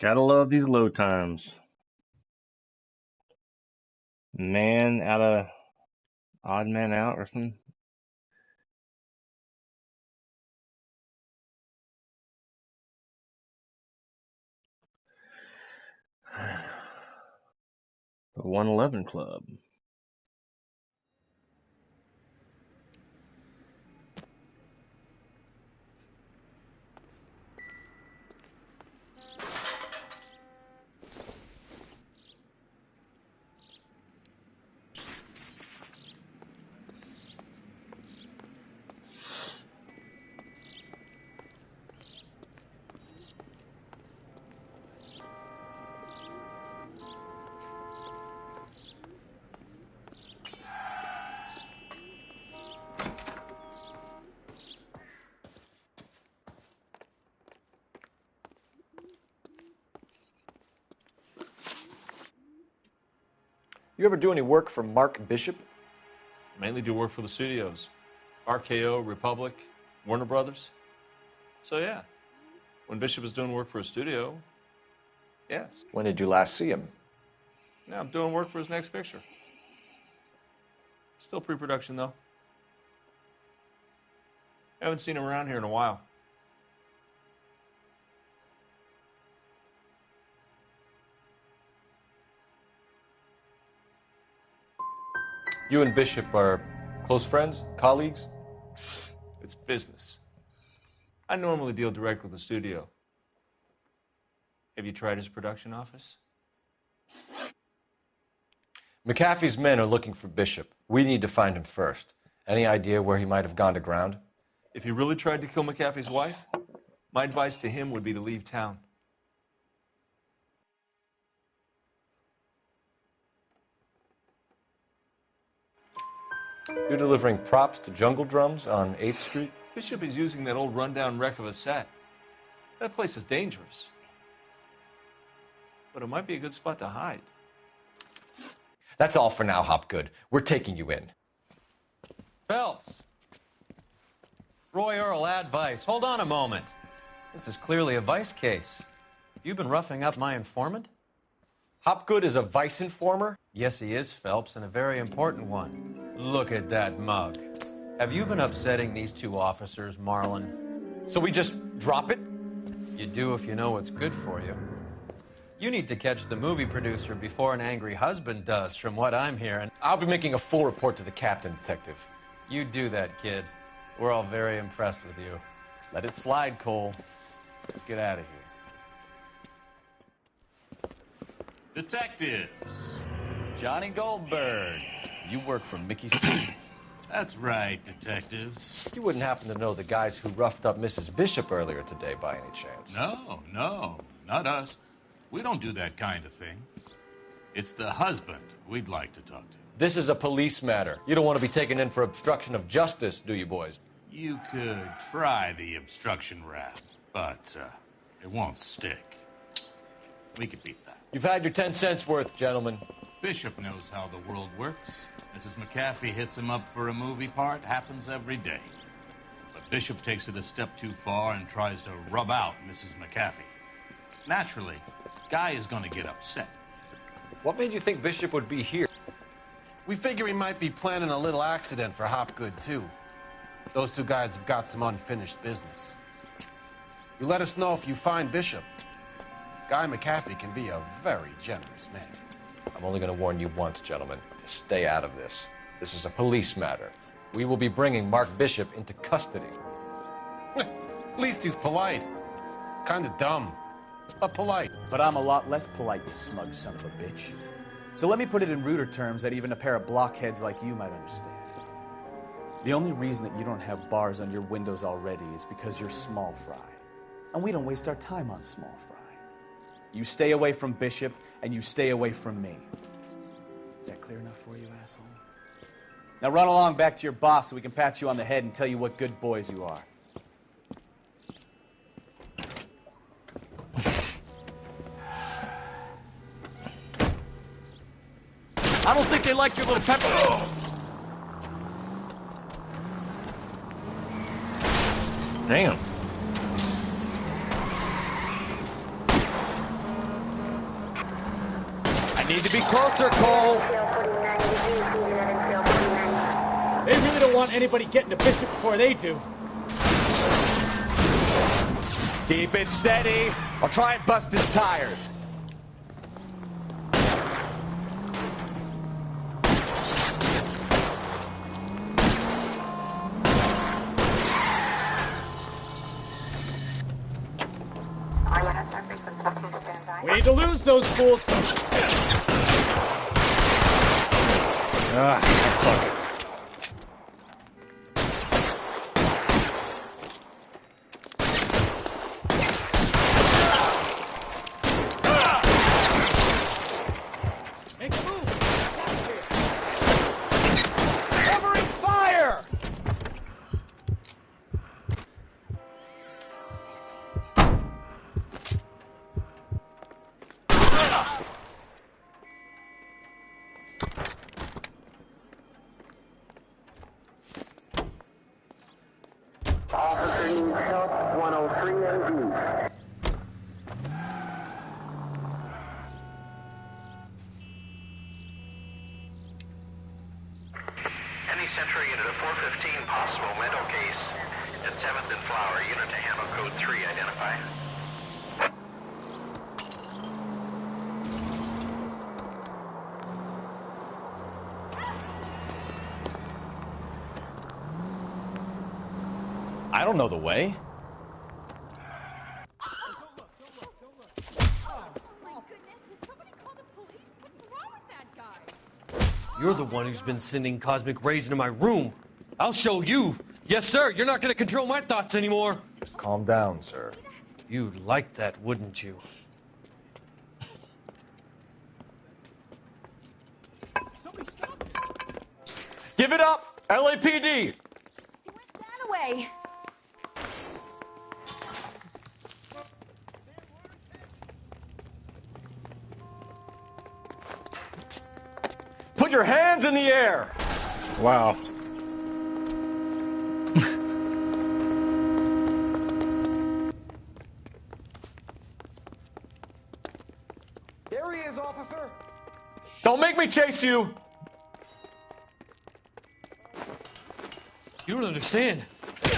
Gotta love these load times. Man out of odd man out or something. The 111 Club. You ever do any work for Mark Bishop? Mainly do work for the studios. RKO, Republic, Warner Brothers. So yeah, when Bishop was doing work for a studio, yes. When did you last see him? Now I'm doing work for his next picture. Still pre-production though. Haven't seen him around here in a while. You and Bishop are close friends, colleagues? It's business. I normally deal direct with the studio. Have you tried his production office? McAfee's men are looking for Bishop. We need to find him first. Any idea where he might have gone to ground? If he really tried to kill McAfee's wife, my advice to him would be to leave town. You're delivering props to Jungle Drums on 8th Street? Bishop is using that old rundown wreck of a set. That place is dangerous. But it might be a good spot to hide. That's all for now, Hopgood. We're taking you in. Phelps! Roy Earl, ad vice. Hold on a moment. This is clearly a vice case. You've been roughing up my informant? Hopgood is a vice informer? Yes, he is, Phelps, and a very important one. Look at that mug. Have you been upsetting these two officers, Marlon? So we just drop it? You do if you know what's good for you. You need to catch the movie producer before an angry husband does, from what I'm hearing. I'll be making a full report to the captain, Detective. You do that, kid. We're all very impressed with you. Let it slide, Cole. Let's get out of here. Detectives. Johnny Goldberg. You work for Mickey C. That's right, detectives. You wouldn't happen to know the guys who roughed up Mrs. Bishop earlier today by any chance? No, not us. We don't do that kind of thing. It's the husband we'd like to talk to. This is a police matter. You don't want to be taken in for obstruction of justice, do you, boys? You could try the obstruction rap, but it won't stick. We could beat that. You've had your 10 cents worth, gentlemen. Bishop knows how the world works. Mrs. McAfee hits him up for a movie part. Happens every day. But Bishop takes it a step too far and tries to rub out Mrs. McAfee. Naturally, Guy is going to get upset. What made you think Bishop would be here? We figure he might be planning a little accident for Hopgood, too. Those two guys have got some unfinished business. You let us know if you find Bishop. Guy McAfee can be a very generous man. I'm only going to warn you once, gentlemen, to stay out of this. This is a police matter. We will be bringing Mark Bishop into custody. At least he's polite. Kind of dumb, but polite. But I'm a lot less polite, you smug son of a bitch. So let me put it in ruder terms that even a pair of blockheads like you might understand. The only reason that you don't have bars on your windows already is because you're small fry. And we don't waste our time on small fry. You stay away from Bishop, and you stay away from me. Is that clear enough for you, asshole? Now run along back to your boss so we can pat you on the head and tell you what good boys you are. I don't think they like your little pepper. Damn. I need to be closer, Cole. They really don't want anybody getting to Bishop before they do. Keep it steady. I'll try and bust his tires. We need to lose those fools. Fuck it. Make a move. Covering fire. Any Central unit of 415 possible mental case at 7th and Flower. Unit to handle code 3 identify. I don't know the way. You're the one who's been sending cosmic rays into my room. I'll show you. Yes, sir. You're not going to control my thoughts anymore. Just calm down, sir. You'd like that, wouldn't you? Give it up! LAPD! That away. Put your hands in the air! Wow. There he is, officer. Don't make me chase you! You don't understand.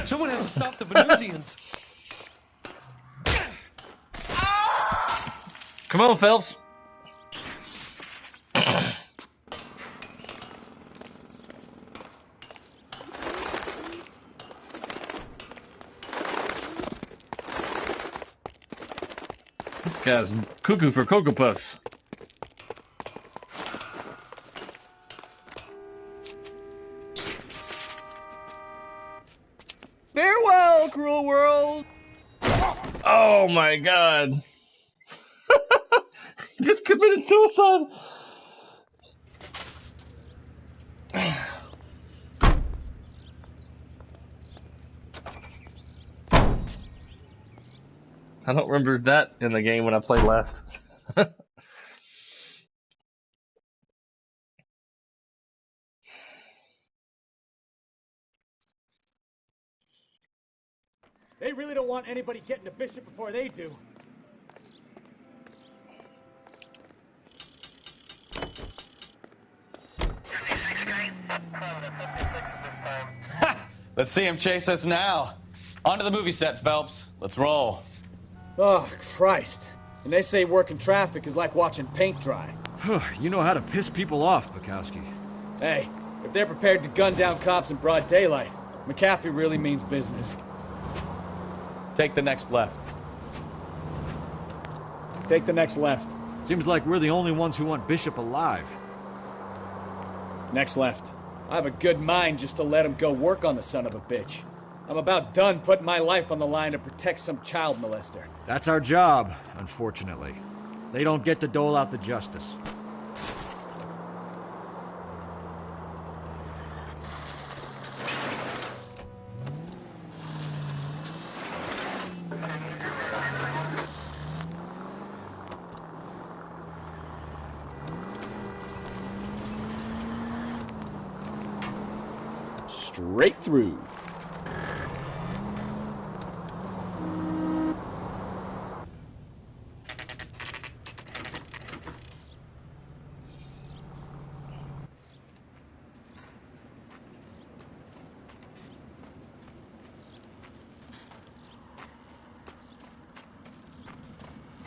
Someone has to stop the Venusians. Come on, Phelps. This guy's cuckoo for Cocoa Puffs. Farewell, cruel world! Oh my god. He just committed suicide. I don't remember that in the game when I played last. They really don't want anybody getting to Bishop before they do. Let's see him chase us now. Onto the movie set, Phelps. Let's roll. Oh, Christ. And they say working traffic is like watching paint dry. You know how to piss people off, Bukowski. Hey, if they're prepared to gun down cops in broad daylight, McAfee really means business. Take the next left. Take the next left. Seems like we're the only ones who want Bishop alive. Next left. I have a good mind just to let him go work on the son of a bitch. I'm about done putting my life on the line to protect some child molester. That's our job, unfortunately. They don't get to dole out the justice. Straight through.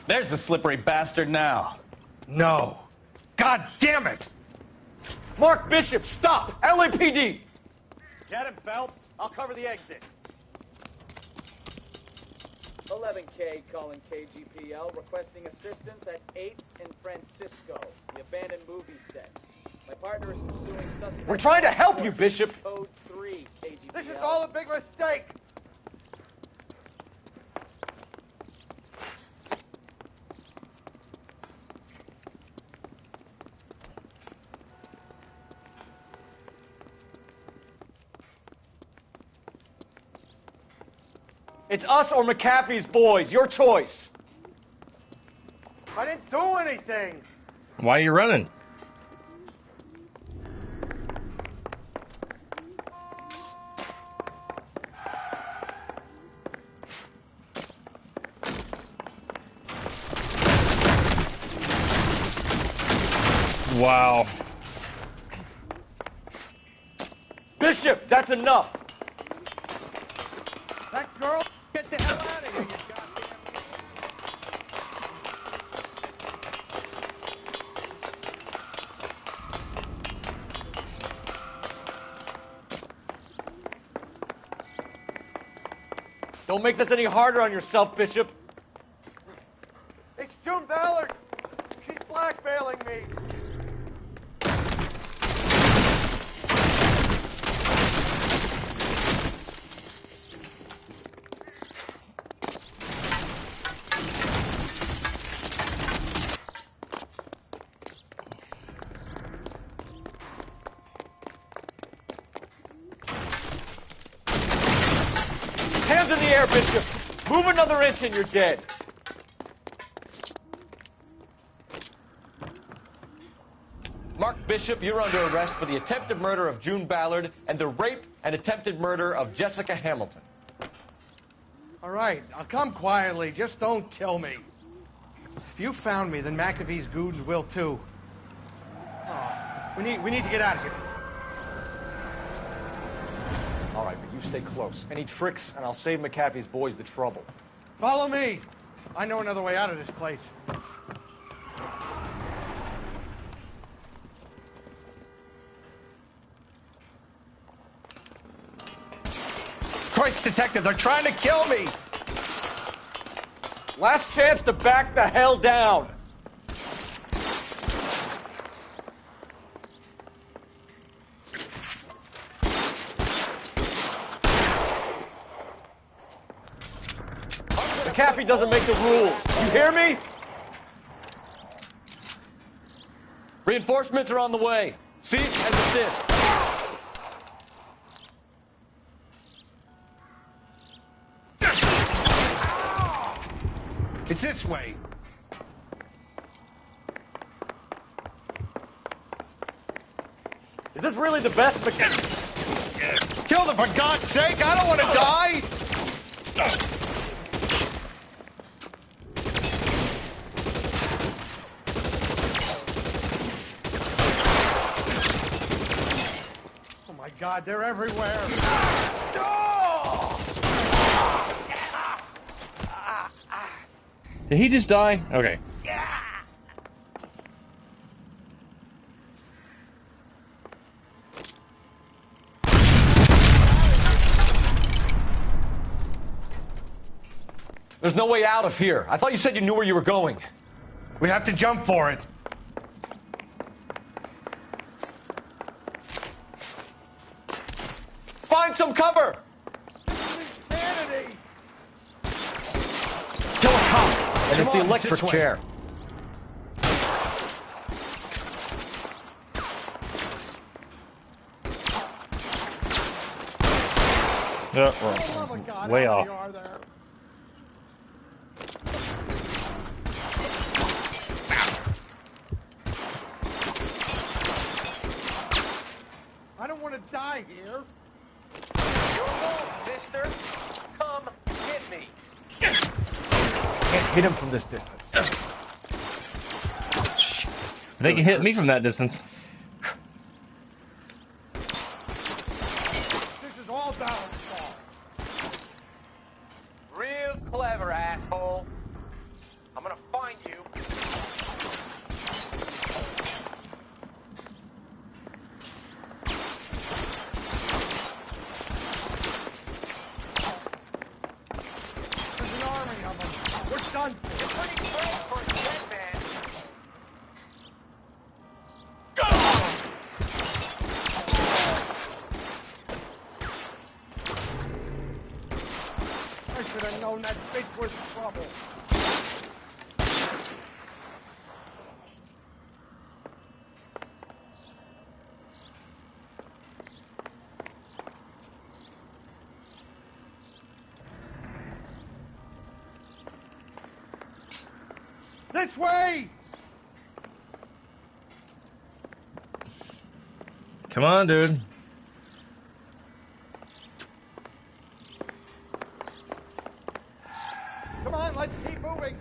There's the slippery bastard now. No. God damn it! Mark Bishop, stop! LAPD! Get him, Phelps. I'll cover the exit. 11K calling KGPL, requesting assistance at 8th and Francisco, the abandoned movie set. My partner is pursuing suspect. We're trying to help you, Bishop. Code 3, KGPL. This is all a big mistake. It's us or McAfee's boys. Your choice. I didn't do anything. Why are you running? Wow. Bishop, that's enough. That girl, get the hell out of here, you goddamn. Don't make this any harder on yourself, Bishop. It's June Ballard. She's blackmailing me. Hands in the air, Bishop. Move another inch and you're dead. Mark Bishop, you're under arrest for the attempted murder of June Ballard and the rape and attempted murder of Jessica Hamilton. All right, I'll come quietly. Just don't kill me. If you found me, then McAfee's goons will too. Oh, we need to get out of here. All right, but you stay close. Any tricks, and I'll save McAfee's boys the trouble. Follow me. I know another way out of this place. Christ, detective, they're trying to kill me. Last chance to back the hell down. McAfee doesn't make the rules. You hear me? Reinforcements are on the way. Cease and desist. It's this way. Is this really the best Kill them, for God's sake! I don't want to die! Oh my God, they're everywhere! Did he just die? Okay. There's no way out of here. I thought you said you knew where you were going. We have to jump for it. Find some cover! Insanity! Kill a cop, and it's the electric chair. Yeah, well, way off. I don't want to die here. You're alone, mister. Come get me. Can't hit him from this distance. They can hit me from that distance. This is all Ballard's fault. Real clever, asshole. I'm gonna find you. There's an army of them. We're done. You're pretty brave for a dead man. I should have known that bitch was trouble. This way! Come on, dude. Come on, let's keep moving.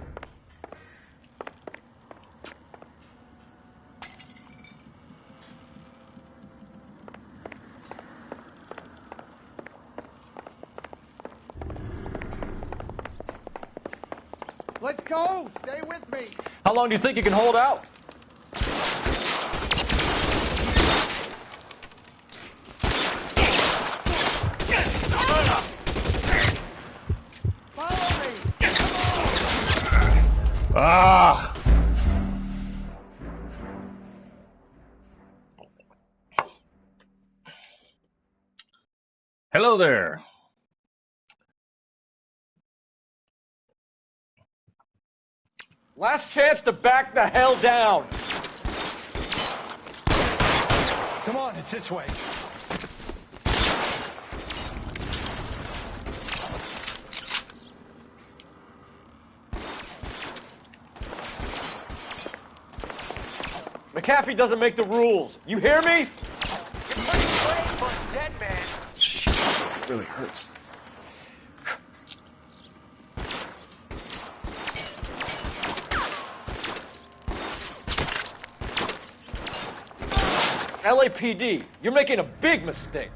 Let's go! Stay with me! How long do you think you can hold out? Follow me! Ah! Hello there. Last chance to back the hell down. Come on, it's this way. McAfee doesn't make the rules. You hear me? You're pretty brave for a dead man. Shit, it really hurts. LAPD, you're making a big mistake.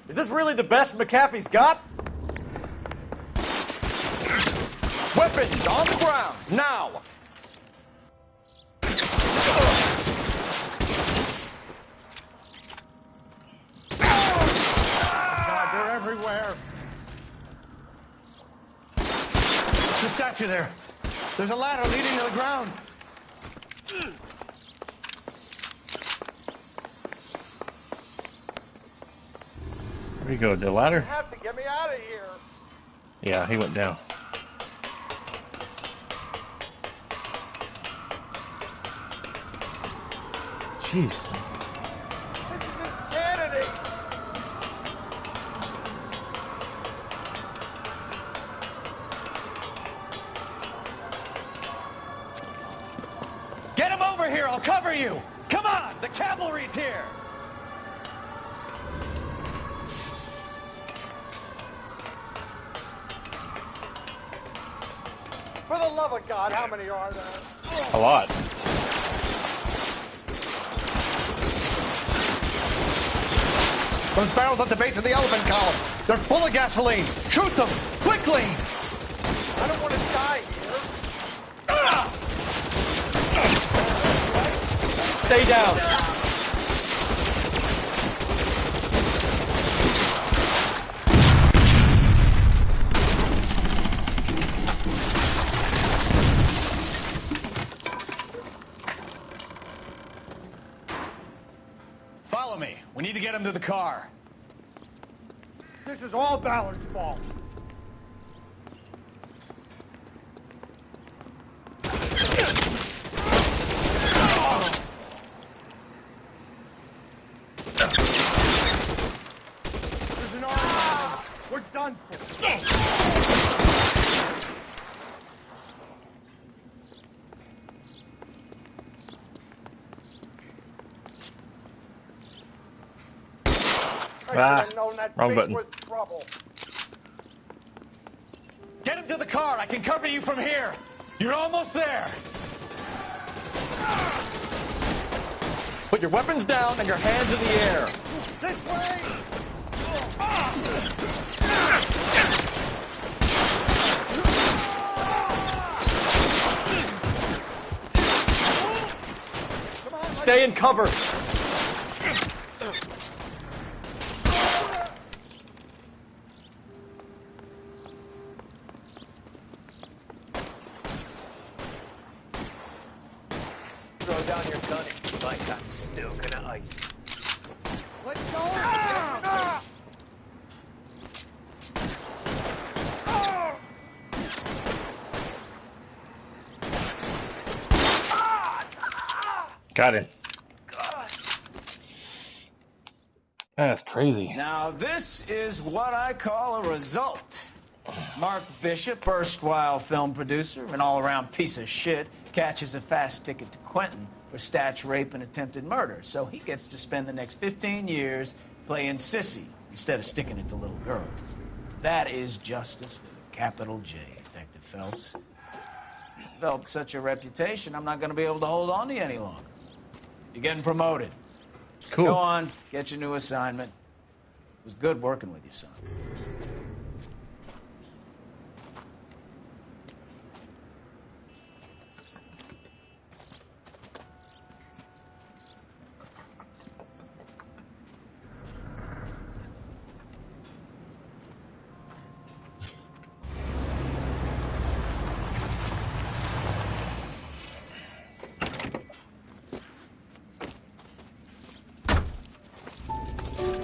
Is this really the best McAfee's got? Weapons on the ground, now! God, they're everywhere. The statue there. There's a ladder leading to the ground. Where you go, the ladder? You have to get me out of here. Yeah, he went down. Jeez. This is insanity. Get him over here, I'll cover you! Come on, the cavalry's here! For the love of God, how many are there? A lot. Those barrels at the base of the elephant column. They're full of gasoline. Shoot them! Quickly! I don't want to die here. Stay down. Follow me. We need to get him to the car. This is all Ballard's fault. There's an arm. We're done for. Wrong button. Get him to the car. I can cover you from here. You're almost there. Put your weapons down and your hands in the air. This way! Stay in cover. Throw down your gun if you like. I'm still gonna ice you. Let's go! Got him. That's crazy. Now, this is what I call a result. Mark Bishop, erstwhile film producer, an all-around piece of shit, catches a fast ticket to Quentin for statch rape and attempted murder. So he gets to spend the next 15 years playing sissy instead of sticking it to little girls. That is justice with a capital J, Detective Phelps. Developed such a reputation, I'm not going to be able to hold on to you any longer. You're getting promoted. Cool. Go on, get your new assignment. It was good working with you, son.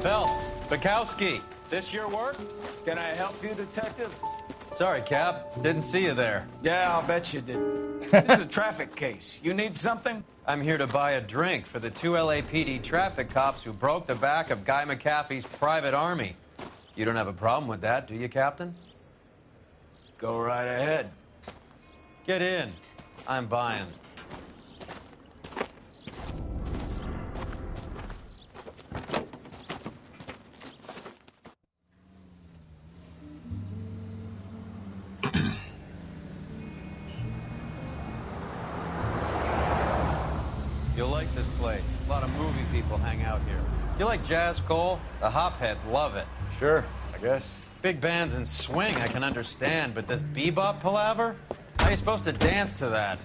Phelps, Bukowski, this your work? Can I help you, detective? Sorry, Cap. Didn't see you there. Yeah, I'll bet you did. This is a traffic case. You need something? I'm here to buy a drink for the 2 LAPD traffic cops who broke the back of Guy McAfee's private army. You don't have a problem with that, do you, Captain? Go right ahead. Get in. I'm buying. You'll like this place. A lot of movie people hang out here. You like jazz, Cole? The hopheads love it. Sure, I guess. Big bands and swing I can understand, but this bebop palaver? How are you supposed to dance to that?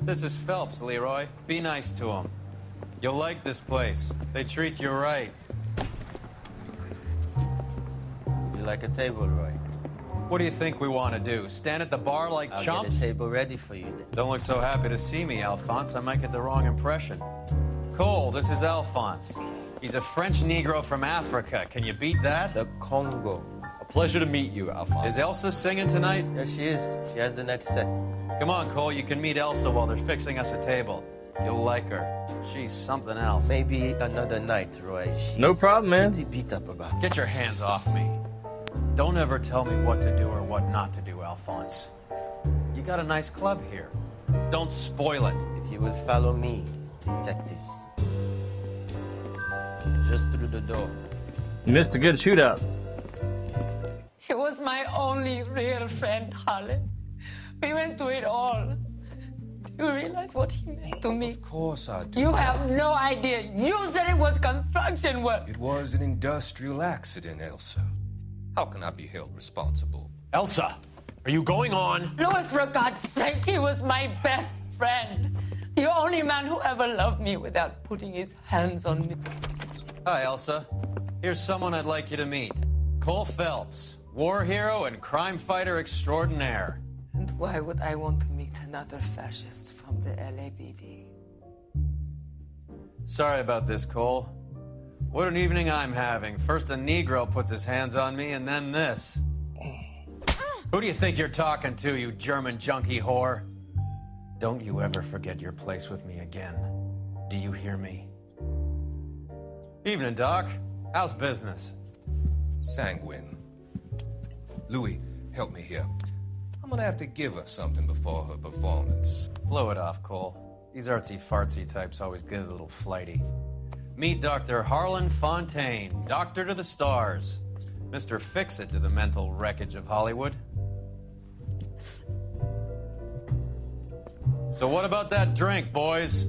This is Phelps, Leroy. Be nice to him. You'll like this place. They treat you right. You like a table, Roy? What do you think we want to do? Stand at the bar like I'll chumps? get a table ready for you then. Don't look so happy to see me, Alphonse. I might get the wrong impression. Cole, this is Alphonse. He's a French Negro from Africa. Can you beat that? The Congo. A pleasure to meet you, Alphonse. Is Elsa singing tonight? Yes, she is. She has the next set. Come on, Cole. You can meet Elsa while they're fixing us a table. You'll like her. She's something else. Maybe another night, Roy. She's No problem, man. pretty beat up about it. Get your hands off me. Don't ever tell me what to do or what not to do, Alphonse. You got a nice club here. Don't spoil it. If you will follow me, detectives. Just through the door. You missed a good shootout. He was my only real friend, Harlan. We went through it all. Do you realize what he meant to me? Of course I do. You have no idea. You said it was construction work. It was an industrial accident, Elsa. How can I be held responsible? Elsa, are you going on? Louis, for God's sake, he was my best friend. The only man who ever loved me without putting his hands on me. Hi, Elsa. Here's someone I'd like you to meet. Cole Phelps, war hero and crime fighter extraordinaire. And why would I want to meet another fascist from the LAPD? Sorry about this, Cole. What an evening I'm having. First a Negro puts his hands on me, and then this. Who do you think you're talking to, you German junkie whore? Don't you ever forget your place with me again. Do you hear me? Evening, Doc. How's business? Sanguine. Louis, help me here. I'm gonna have to give her something before her performance. Blow it off, Cole. These artsy-fartsy types always get a little flighty. Meet Dr. Harlan Fontaine, doctor to the stars. Mr. Fix-It to the mental wreckage of Hollywood. So what about that drink, boys?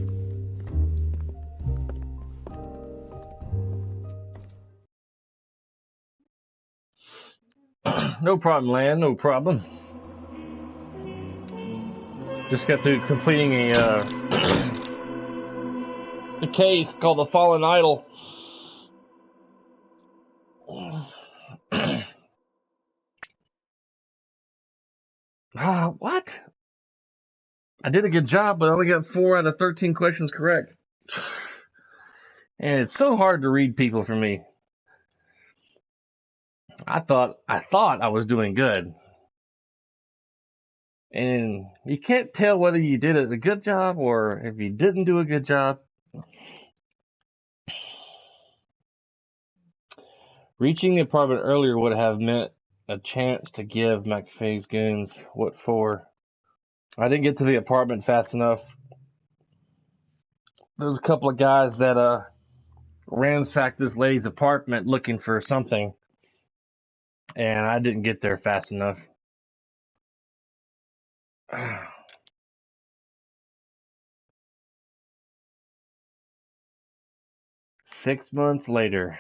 No problem, Lan. No problem. Just got through completing a case called The Fallen Idol. What? I did a good job, but I only got 4 out of 13 questions correct. And it's so hard to read people for me. I thought I was doing good. And you can't tell whether you did a good job or if you didn't do a good job. Reaching the apartment earlier would have meant a chance to give McAfee's goons what for. I didn't get to the apartment fast enough. There was a couple of guys that ransacked this lady's apartment looking for something, and I didn't get there fast enough. 6 months later.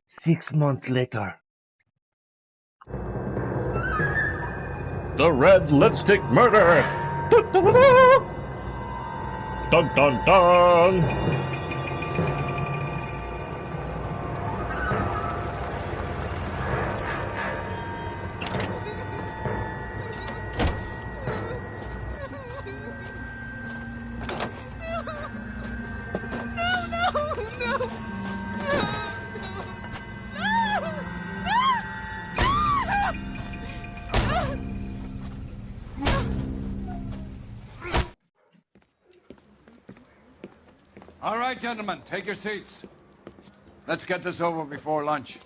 6 months later. The Red Lipstick Murder! Dun dun dun! All right, gentlemen, take your seats. Let's get this over before lunch.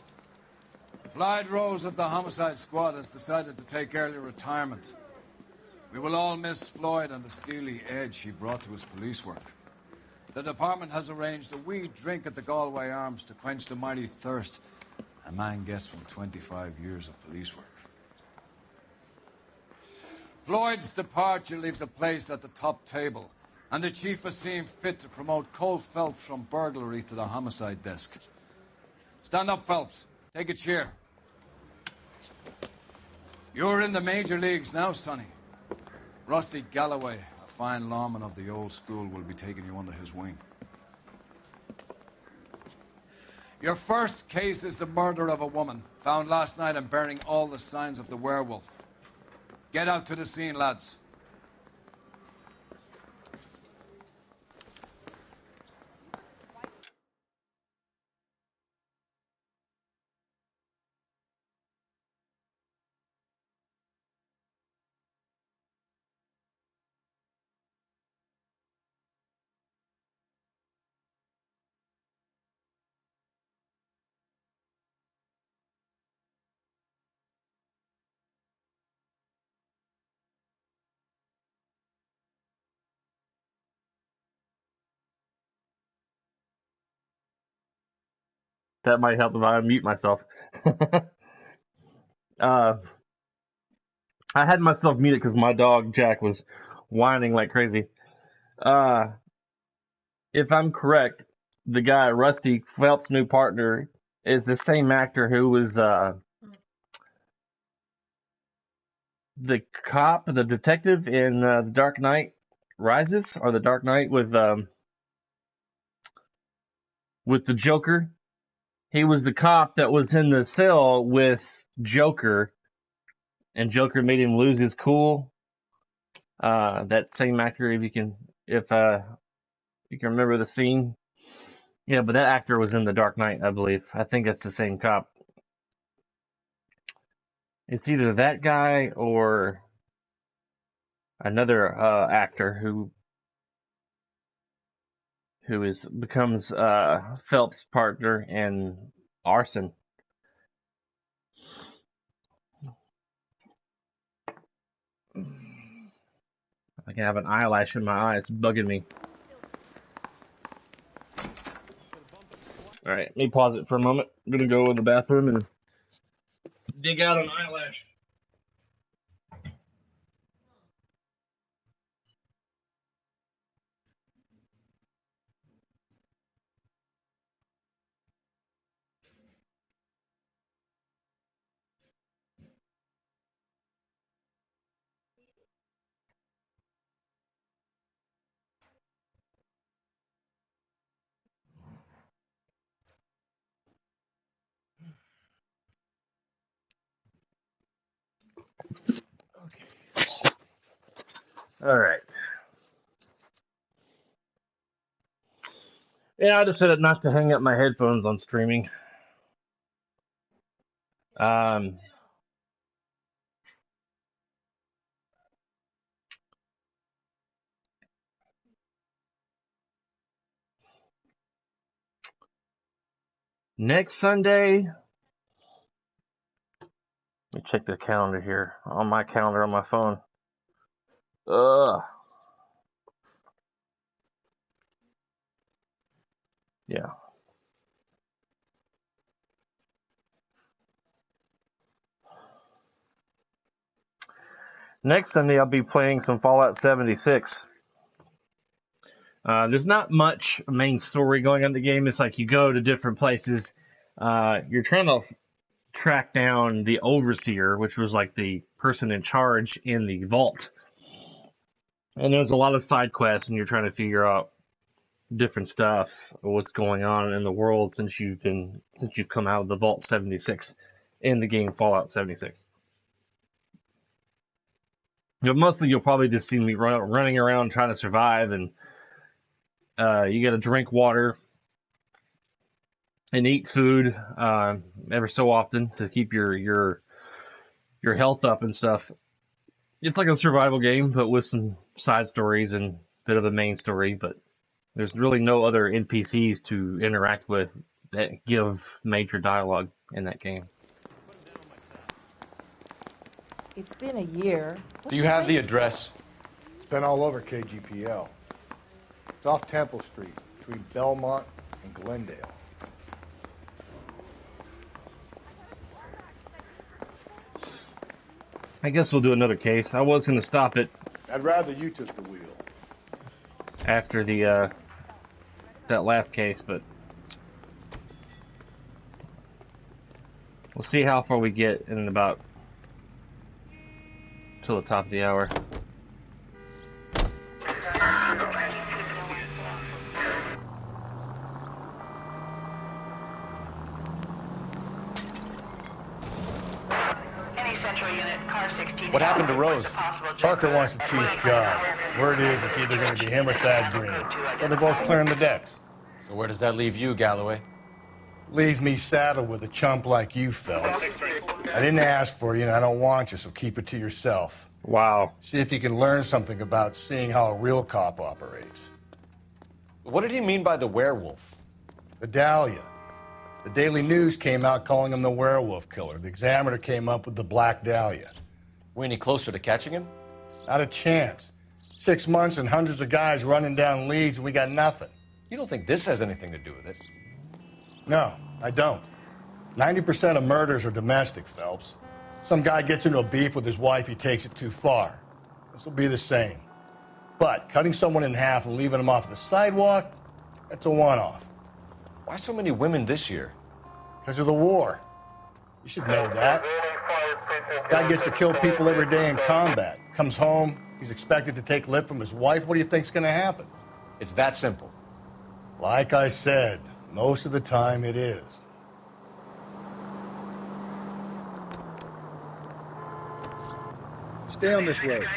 Floyd Rose of the Homicide Squad has decided to take early retirement. We will all miss Floyd and the steely edge he brought to his police work. The department has arranged a wee drink at the Galway Arms to quench the mighty thirst a man gets from 25 years of police work. Floyd's departure leaves a place at the top table, and the chief has seen fit to promote Cole Phelps from burglary to the homicide desk. Stand up, Phelps. Take a chair. You're in the major leagues now, Sonny. Rusty Galloway, a fine lawman of the old school, will be taking you under his wing. Your first case is the murder of a woman, found last night and bearing all the signs of the werewolf. Get out to the scene, lads. That might help if I unmute myself. I had myself muted because my dog Jack was whining like crazy. If I'm correct, the guy Rusty Phelps' new partner is the same actor who was the cop, the detective in The Dark Knight Rises, or The Dark Knight with the Joker. He was the cop that was in the cell with Joker, and Joker made him lose his cool. That same actor, if you can remember the scene. Yeah, but that actor was in The Dark Knight, I believe. I think it's the same cop. It's either that guy or another actor who becomes Phelps' partner in Arson. I can have an eyelash in my eye. It's bugging me. All right, let me pause it for a moment. I'm gonna go in the bathroom and dig out an eyelash. All right. Yeah, I decided not to hang up my headphones on streaming. Next Sunday, let me check the calendar here. On my calendar on my phone. Yeah. Next Sunday, I'll be playing some Fallout 76. There's not much main story going on in the game. It's like you go to different places. You're trying to track down the overseer, which was like the person in charge in the vault. And there's a lot of side quests, and you're trying to figure out different stuff, what's going on in the world since you've come out of the Vault 76 in the game Fallout 76. Mostly you'll probably just see me running around trying to survive, and you got to drink water and eat food ever so often to keep your health up and stuff. It's like a survival game, but with some side stories and a bit of a main story, but there's really no other NPCs to interact with that give major dialogue in that game. It's been a year. Do you have the address? It's been all over KGPL. It's off Temple Street, between Belmont and Glendale. I guess we'll do another case. I was going to stop it. I'd rather you took the wheel. After the that last case, but we'll see how far we get in about till the top of the hour. What happened to Rose? Parker wants the chief's job. Word is it's either going to be him or Thad Green. So they're both clearing the decks. So where does that leave you, Galloway? Leaves me saddled with a chump like you, Phelps. I didn't ask for you, and I don't want you, so keep it to yourself. Wow. See if you can learn something about seeing how a real cop operates. What did he mean by the werewolf? The Dahlia. The Daily News came out calling him the werewolf killer. The Examiner came up with the Black Dahlia. We any closer to catching him? Not a chance. 6 months and hundreds of guys running down leads, and we got nothing. You don't think this has anything to do with it? No, I don't. 90% of murders are domestic, Phelps. Some guy gets into a beef with his wife, he takes it too far. This will be the same. But cutting someone in half and leaving them off the sidewalk, that's a one-off. Why so many women this year? Because of the war. You should know that. Guy gets to kill people every day in combat. Comes home, he's expected to take lip from his wife. What do you think's going to happen? It's that simple. Like I said, most of the time it is. Stay on this road.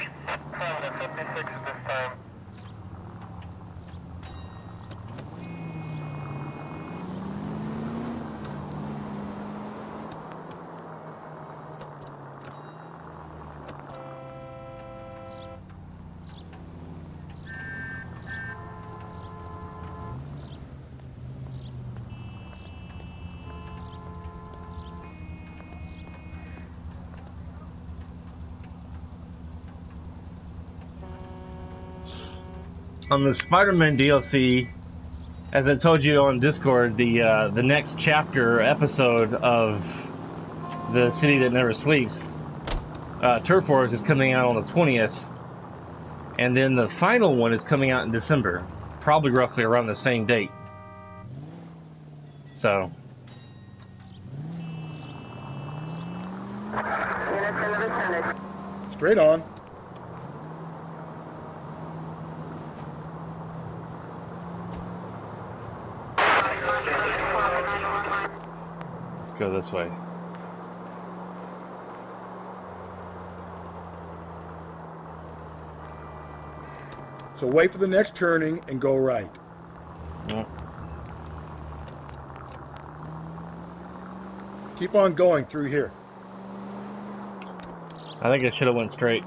On the Spider-Man DLC, as I told you on Discord, the next chapter episode of The City That Never Sleeps, Turf Wars, is coming out on the 20th, and then the final one is coming out in December, probably roughly around the same date. So straight on. go this way. So wait for the next turning and go right. Yeah. Keep on going through here. I think I should have went straight.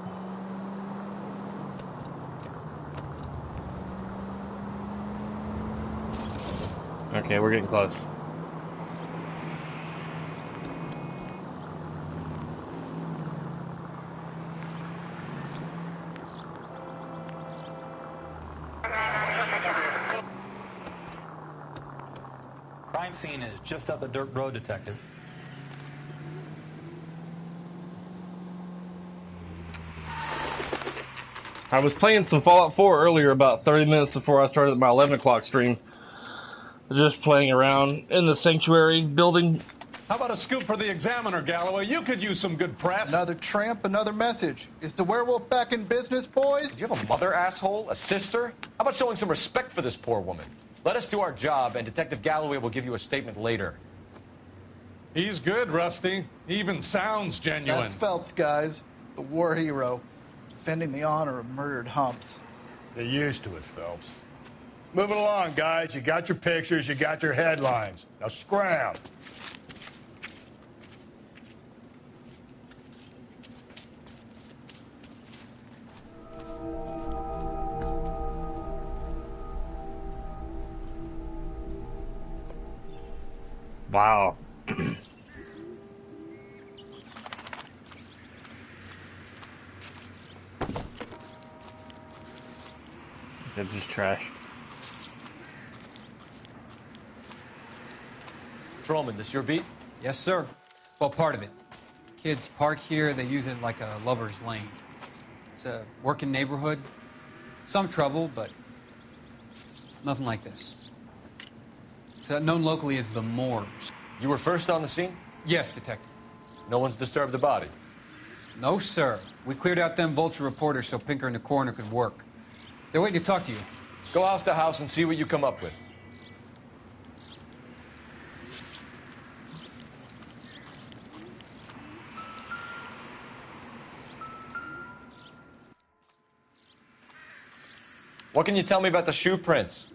Okay, we're getting close. Crime scene is just up the dirt road, Detective. I was playing some Fallout 4 earlier, about 30 minutes before I started my 11 o'clock stream. Just playing around in the sanctuary building. How about a scoop for the Examiner, Galloway? You could use some good press. Another tramp, another message. Is the werewolf back in business, boys? Do you have a mother, asshole? A sister? How about showing some respect for this poor woman? Let us do our job, and Detective Galloway will give you a statement later. He's good, Rusty. He even sounds genuine. That's Phelps, guys. The war hero. Defending the honor of murdered humps. Get used to it, Phelps. Moving along, guys. You got your pictures, you got your headlines. Now scram. Wow. That's just trash. Patrolman, this your beat? Yes, sir. Well, part of it. Kids park here, they use it like a lover's lane. It's a working neighborhood. Some trouble, but nothing like this. It's known locally as the Moors. You were first on the scene? Yes, Detective. No one's disturbed the body? No, sir. We cleared out them vulture reporters so Pinker and the coroner could work. They're waiting to talk to you. Go house to house and see what you come up with. What can you tell me about the shoe prints?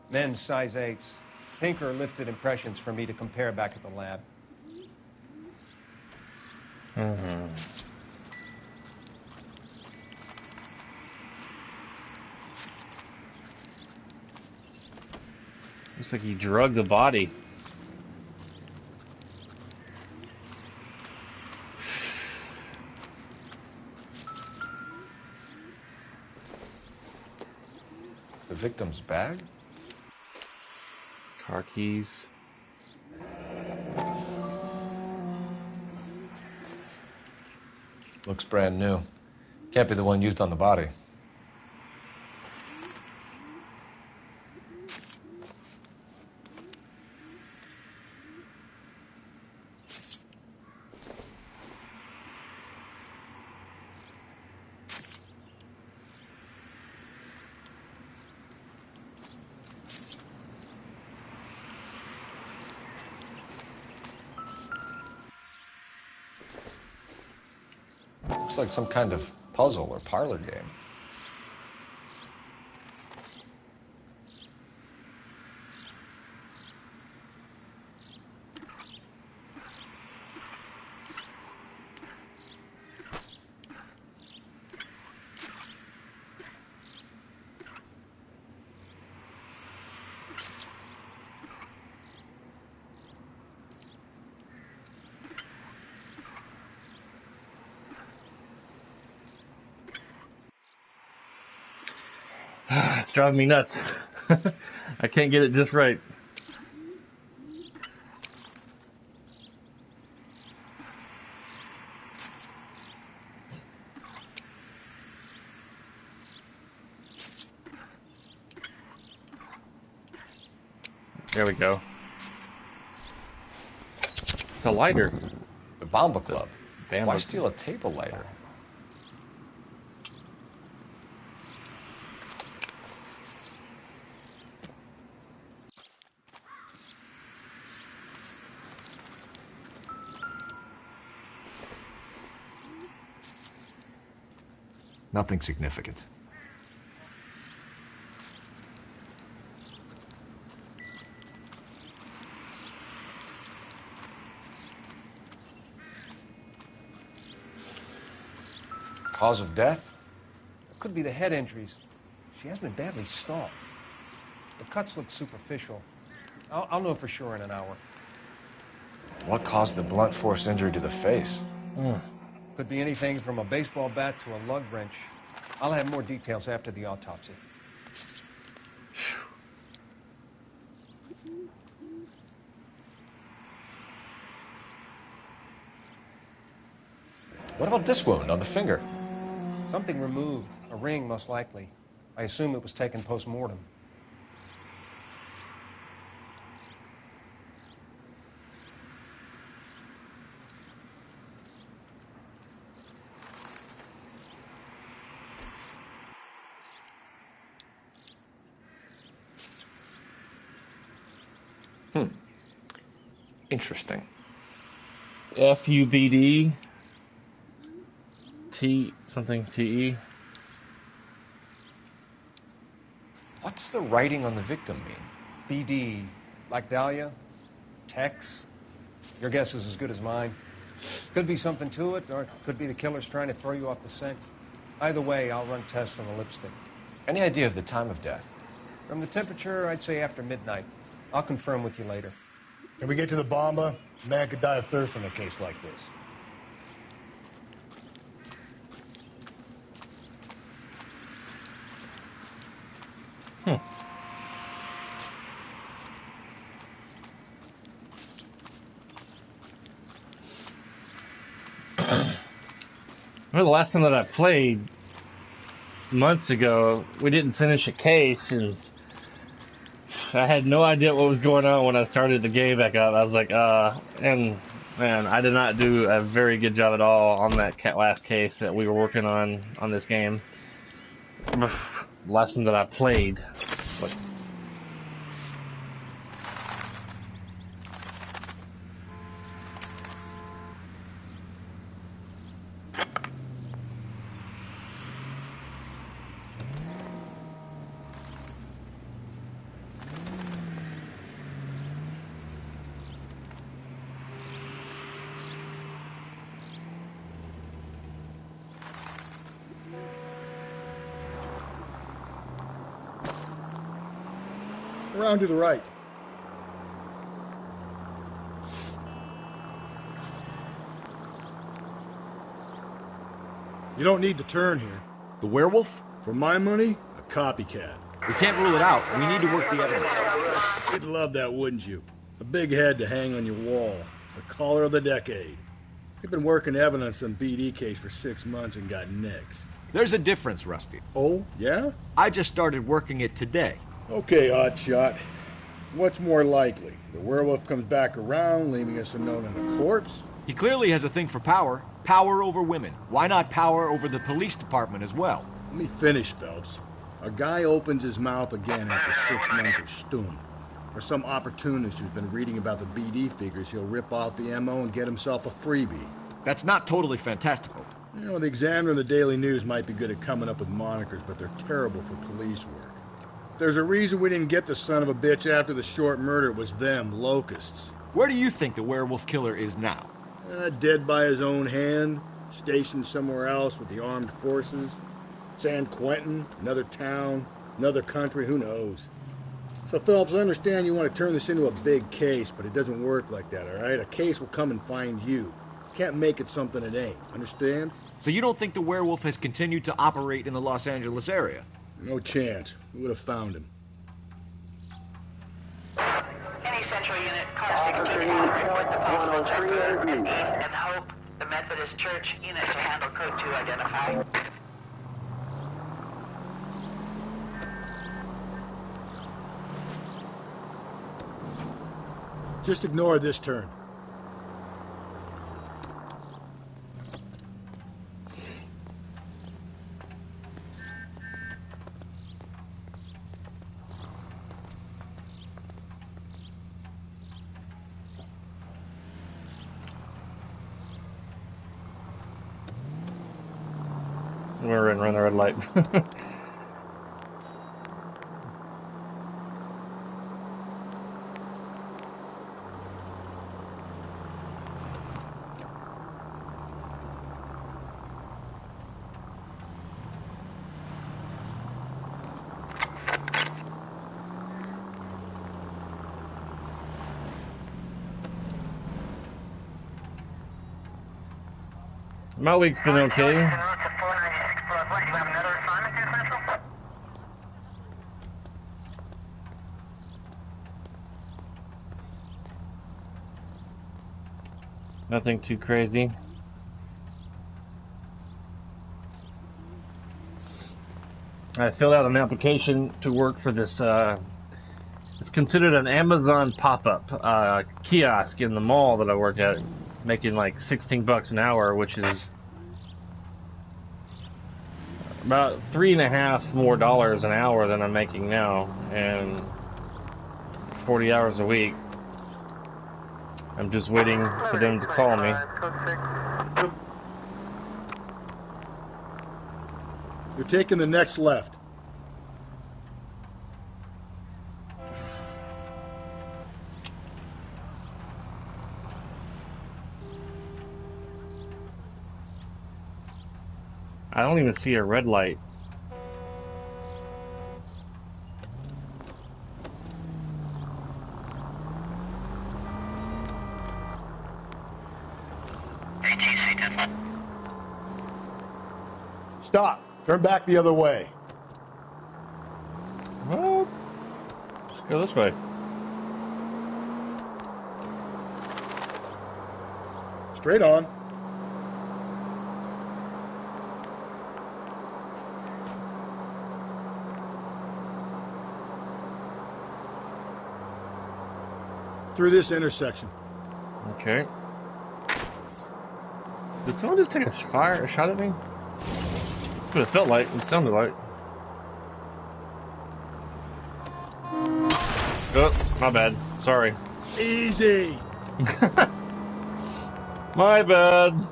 Men's size 8s. Pinker lifted impressions for me to compare back at the lab. Looks like he drugged the body. The victim's bag? Car keys. Looks brand new. Can't be the one used on the body. Looks like some kind of puzzle or parlor game. It's driving me nuts. I can't get it just right. There we go. It's a lighter. The Bamba Club. Bamba. Why steal a table lighter? Nothing significant. Cause of death? It could be the head injuries. She has been badly stalked. The cuts look superficial. I'll know for sure in an hour. What caused the blunt force injury to the face? Could be anything from a baseball bat to a lug wrench. I'll have more details after the autopsy. What about this wound on the finger? Something removed. A ring, most likely. I assume it was taken post-mortem. Interesting. FUBD T something TE. What does the writing on the victim mean? BD, like Dahlia? Tex? Your guess is as good as mine. Could be something to it, or it could be the killer's trying to throw you off the scent. Either way, I'll run tests on the lipstick. Any idea of the time of death? From the temperature, I'd say after midnight. I'll confirm with you later. Can we get to the bomba? A man could die of thirst in a case like this. Well, the last time that I played months ago, we didn't finish a case, and I had no idea what was going on when I started the game back up. I was like, and man, I did not do a very good job at all on that last case that we were working on this game. The last time that I played. But Around to the right. You don't need to turn here. The werewolf? For my money, a copycat. We can't rule it out. We need to work the evidence. You'd love that, wouldn't you? A big head to hang on your wall. The caller of the decade. They've been working evidence on BD case for 6 months and got nicks. There's a difference, Rusty. Oh, yeah? I just started working it today. Okay, hotshot. What's more likely? The werewolf comes back around, leaving us a note on the corpse? He clearly has a thing for power. Power over women. Why not power over the police department as well? Let me finish, Phelps. A guy opens his mouth again after 6 months of stum. Or some opportunist who's been reading about the BD figures, he'll rip off the MO and get himself a freebie. That's not totally fantastical. You know, the Examiner and the Daily News might be good at coming up with monikers, but they're terrible for police work. There's a reason we didn't get the son of a bitch after the short murder. It was them, locusts. Where do you think the werewolf killer is now? Dead by his own hand, stationed somewhere else with the armed forces. San Quentin, another town, another country, who knows? So, Phelps, I understand you want to turn this into a big case, but it doesn't work like that, all right? A case will come and find you. You can't make it something it ain't, understand? So you don't think the werewolf has continued to operate in the Los Angeles area? No chance. We would have found him. Any central unit, car 16 reports a possible junkyard at Aim and Hope. The Methodist Church unit to handle code 2 identify. Just ignore this turn. We're in, run the red light. My week's been okay. Nothing too crazy. I filled out an application to work for this, it's considered an Amazon pop-up kiosk in the mall that I work at, making like $16 an hour, which is about $3.50 more an hour than I'm making now, and 40 hours a week. I'm just waiting for them to call me. You're taking the next left. I don't even see a red light. Stop. Turn back the other way. What? Let's go this way. Straight on. Through this intersection. Okay. Did someone just take a shot at me? That's what it felt like. It sounded like. Oh, my bad. Sorry. Easy. My bad.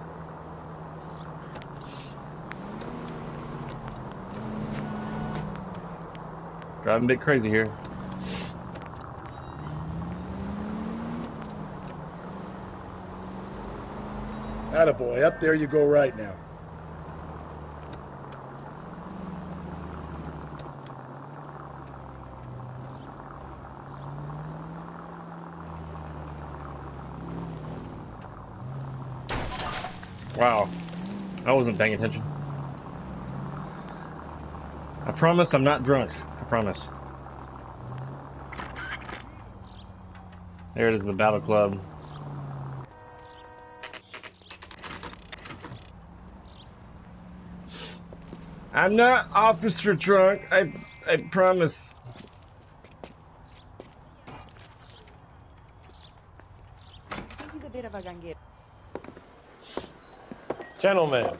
Driving a bit crazy here. Attaboy, up there you go right now. Wow. I wasn't paying attention. I promise I'm not drunk. I promise. There it is, the Battle Club. I'm not officer drunk. I promise. I think he's a bit of a ganguero. Gentlemen,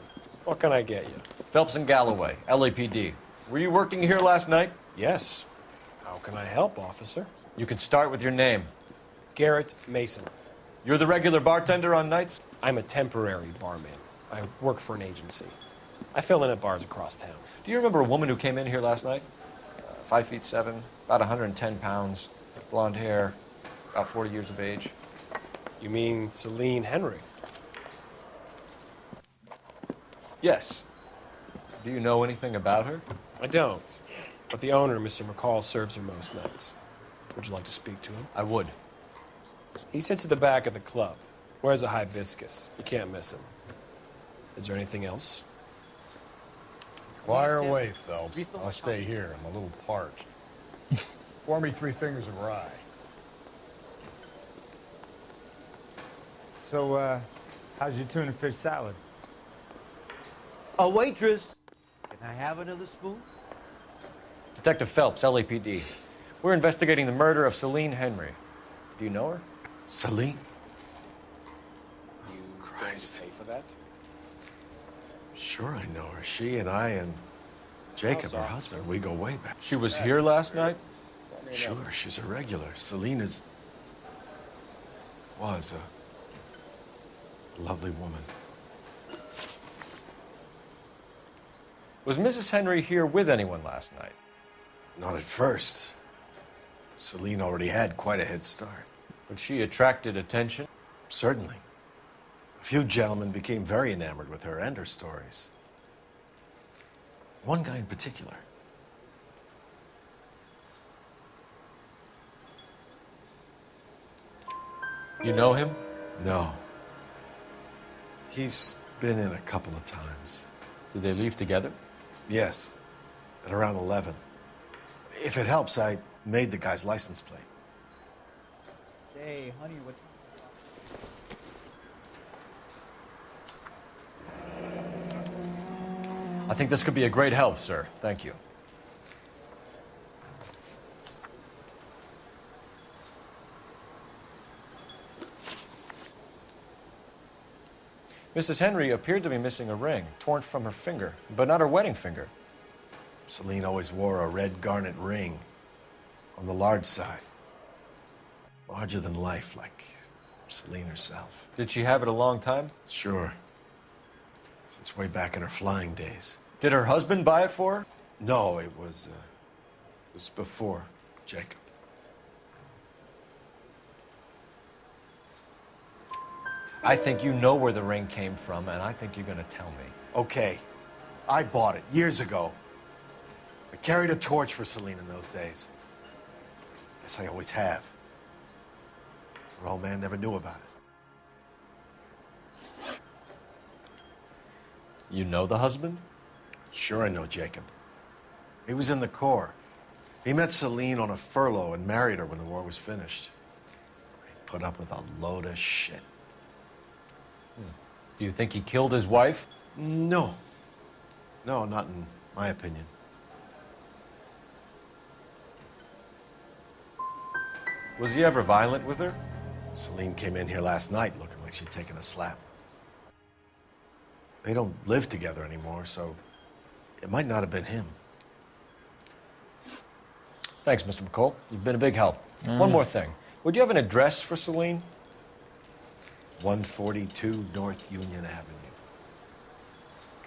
what can I get you? Phelps and Galloway, LAPD. Were you working here last night? Yes. How can I help, officer? You can start with your name. Garrett Mason. You're the regular bartender on nights? I'm a temporary barman. I work for an agency. I fill in at bars across town. Do you remember a woman who came in here last night? 5'7", about 110 pounds, blonde hair, about 40 years of age. You mean Celine Henry? Yes. Do you know anything about her? I don't. But the owner, Mr. McCall, serves her most nights. Would you like to speak to him? I would. He sits at the back of the club. Wears a hibiscus. You can't miss him. Is there anything else? Fire away, Phelps. I'll stay here. I'm a little parched. Pour me 3 fingers of rye. So, how's your tuna fish salad? A waitress. Can I have another spoon? Detective Phelps, LAPD. We're investigating the murder of Celine Henry. Do you know her? Celine? You Christ. Pay for that? Sure, I know her. She and I and Jacob, her husband, we go way back. She was here last night? Sure, she's a regular. Celine was a lovely woman. Was Mrs. Henry here with anyone last night? Not at first. Celine already had quite a head start. But she attracted attention? Certainly. A few gentlemen became very enamored with her and her stories. One guy in particular. You know him? No. He's been in a couple of times. Did they leave together? Yes. At around 11. If it helps, I made the guy's license plate. Say, honey, what's... I think this could be a great help, sir. Thank you. Mrs. Henry appeared to be missing a ring, torn from her finger, but not her wedding finger. Celine always wore a red garnet ring on the large side. Larger than life, like Celine herself. Did she have it a long time? Sure. Since way back in her flying days. Did her husband buy it for her? No, it was before Jacob. I think you know where the ring came from, and I think you're going to tell me. Okay, I bought it years ago. I carried a torch for Celine in those days. Guess I always have. Her old man never knew about it. You know the husband? Sure I know Jacob. He was in the Corps. He met Celine on a furlough and married her when the war was finished. He put up with a load of shit. Do you think he killed his wife? No. No, not in my opinion. Was he ever violent with her? Celine came in here last night looking like she'd taken a slap. They don't live together anymore, so it might not have been him. Thanks, Mr. McCall. You've been a big help. One more thing. Would you have an address for Celine? 142 North Union Avenue.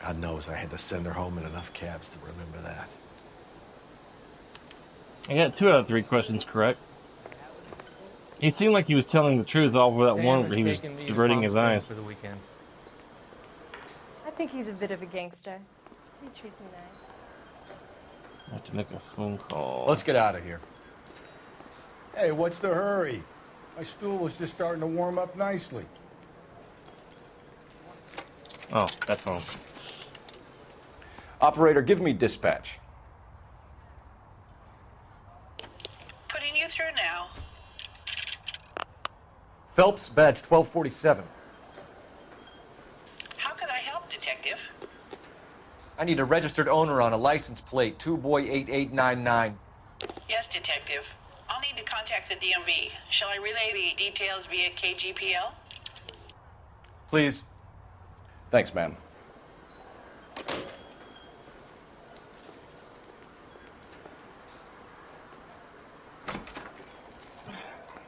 God knows I had to send her home in enough cabs to remember that. I got 2 out of 3 questions correct. He seemed like he was telling the truth all over that one where he was diverting his eyes. For the weekend. I think he's a bit of a gangster. He treats me nice. I have to make a phone call. Let's get out of here. Hey, what's the hurry? My stool was just starting to warm up nicely. Oh, that's wrong. Operator, give me dispatch. Putting you through now. Phelps, badge 1247. How can I help, Detective? I need a registered owner on a license plate, 2boy8899. Yes, Detective. I'll need to contact the DMV. Shall I relay the details via KGPL? Please. Thanks, ma'am.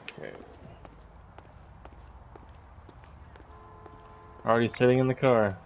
Okay. Already sitting in the car.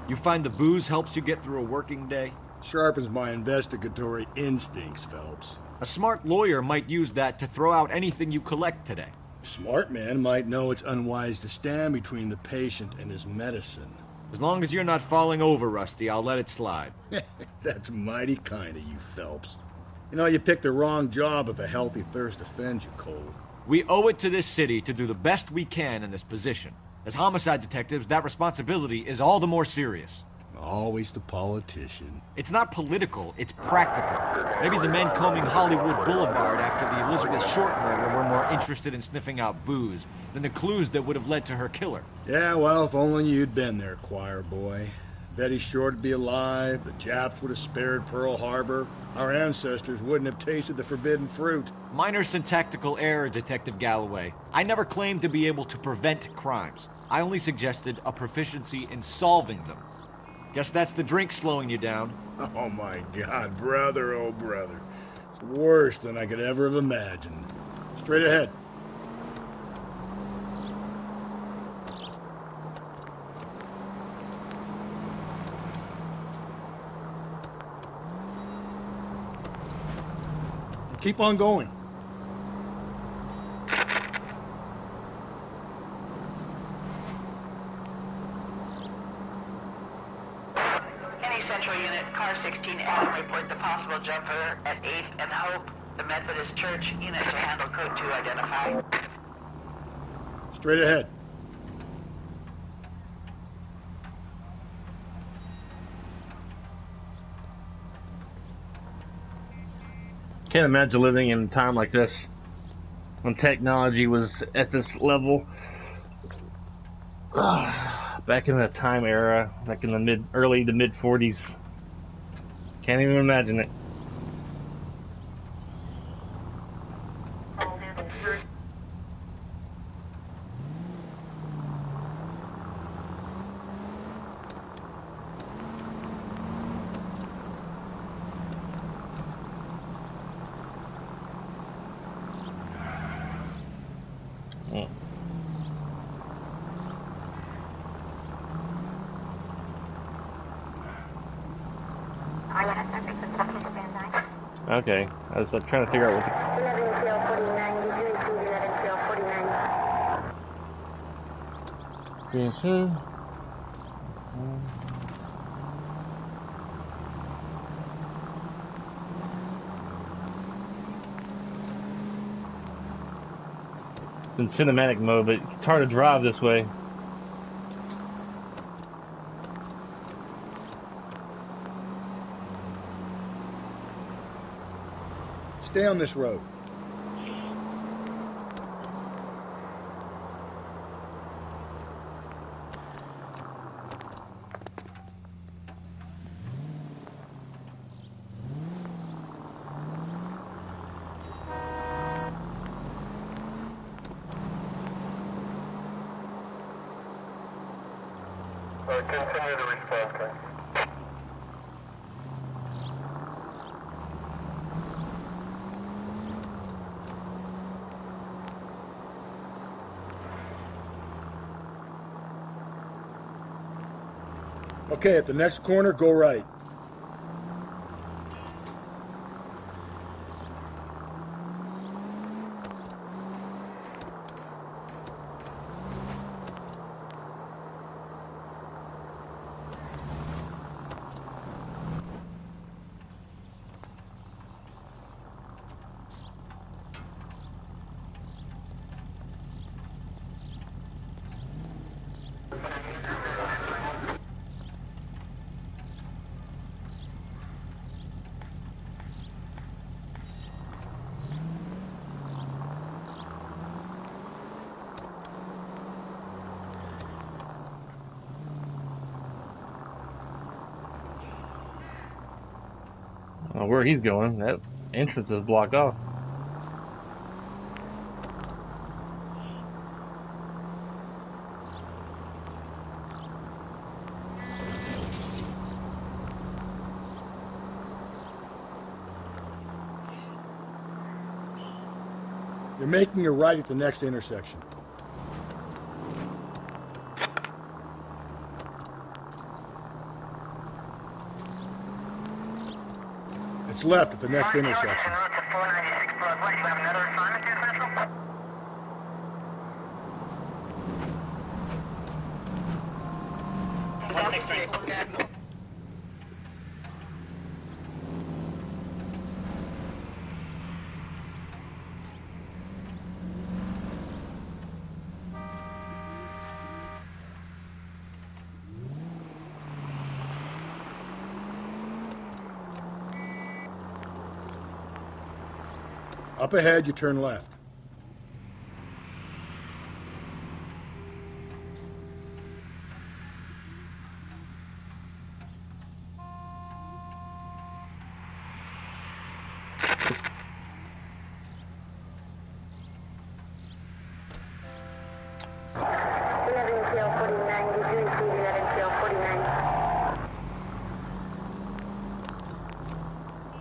You find the booze helps you get through a working day? Sharpens my investigatory instincts, Phelps. A smart lawyer might use that to throw out anything you collect today. A smart man might know it's unwise to stand between the patient and his medicine. As long as you're not falling over, Rusty, I'll let it slide. That's mighty kind of you, Phelps. You know, you picked the wrong job if a healthy thirst offends you, Cole. We owe it to this city to do the best we can in this position. As homicide detectives, that responsibility is all the more serious. Always the politician. It's not political, it's practical. Maybe the men combing Hollywood Boulevard after the Elizabeth Short murder were more interested in sniffing out booze than the clues that would have led to her killer. Yeah, well, if only you'd been there, choir boy. Betty Short would be alive, the Japs would have spared Pearl Harbor, our ancestors wouldn't have tasted the forbidden fruit. Minor syntactical error, Detective Galloway. I never claimed to be able to prevent crimes. I only suggested a proficiency in solving them. Guess that's the drink slowing you down. Oh my God, brother, oh brother. It's worse than I could ever have imagined. Straight ahead. Keep on going. Any Central Unit, Car 16L reports a possible jumper at 8th and Hope, the Methodist Church. Unit to handle code 2 identified. Straight ahead. Can't imagine living in a time like this when technology was at this level. Back in the time era, back in the early to mid 40s. Can't even imagine it. Okay, I was trying to figure out what the... It's in cinematic mode, but it's hard to drive this way. Stay on this road. Continue to respond, okay? Okay, at the next corner, go right. Where he's going, that entrance is blocked off. You're making a right at the next intersection. It's left at the next intersection. Up ahead, you turn left.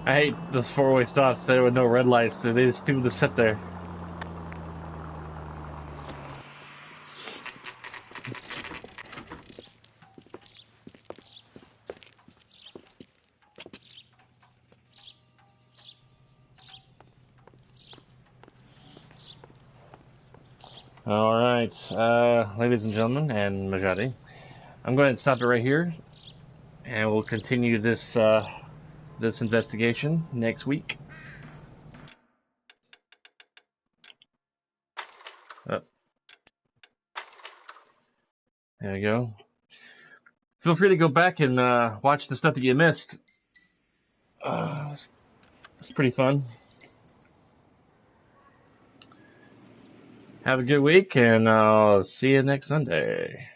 I hate those four-way stops there with no red lights. They just people just sit there. All right, ladies and gentlemen, and Majadi, I'm going to stop it right here, and we'll continue this this investigation next week. Oh. There we go. Feel free to go back and watch the stuff that you missed. It's pretty fun. Have a good week, and I'll see you next Sunday.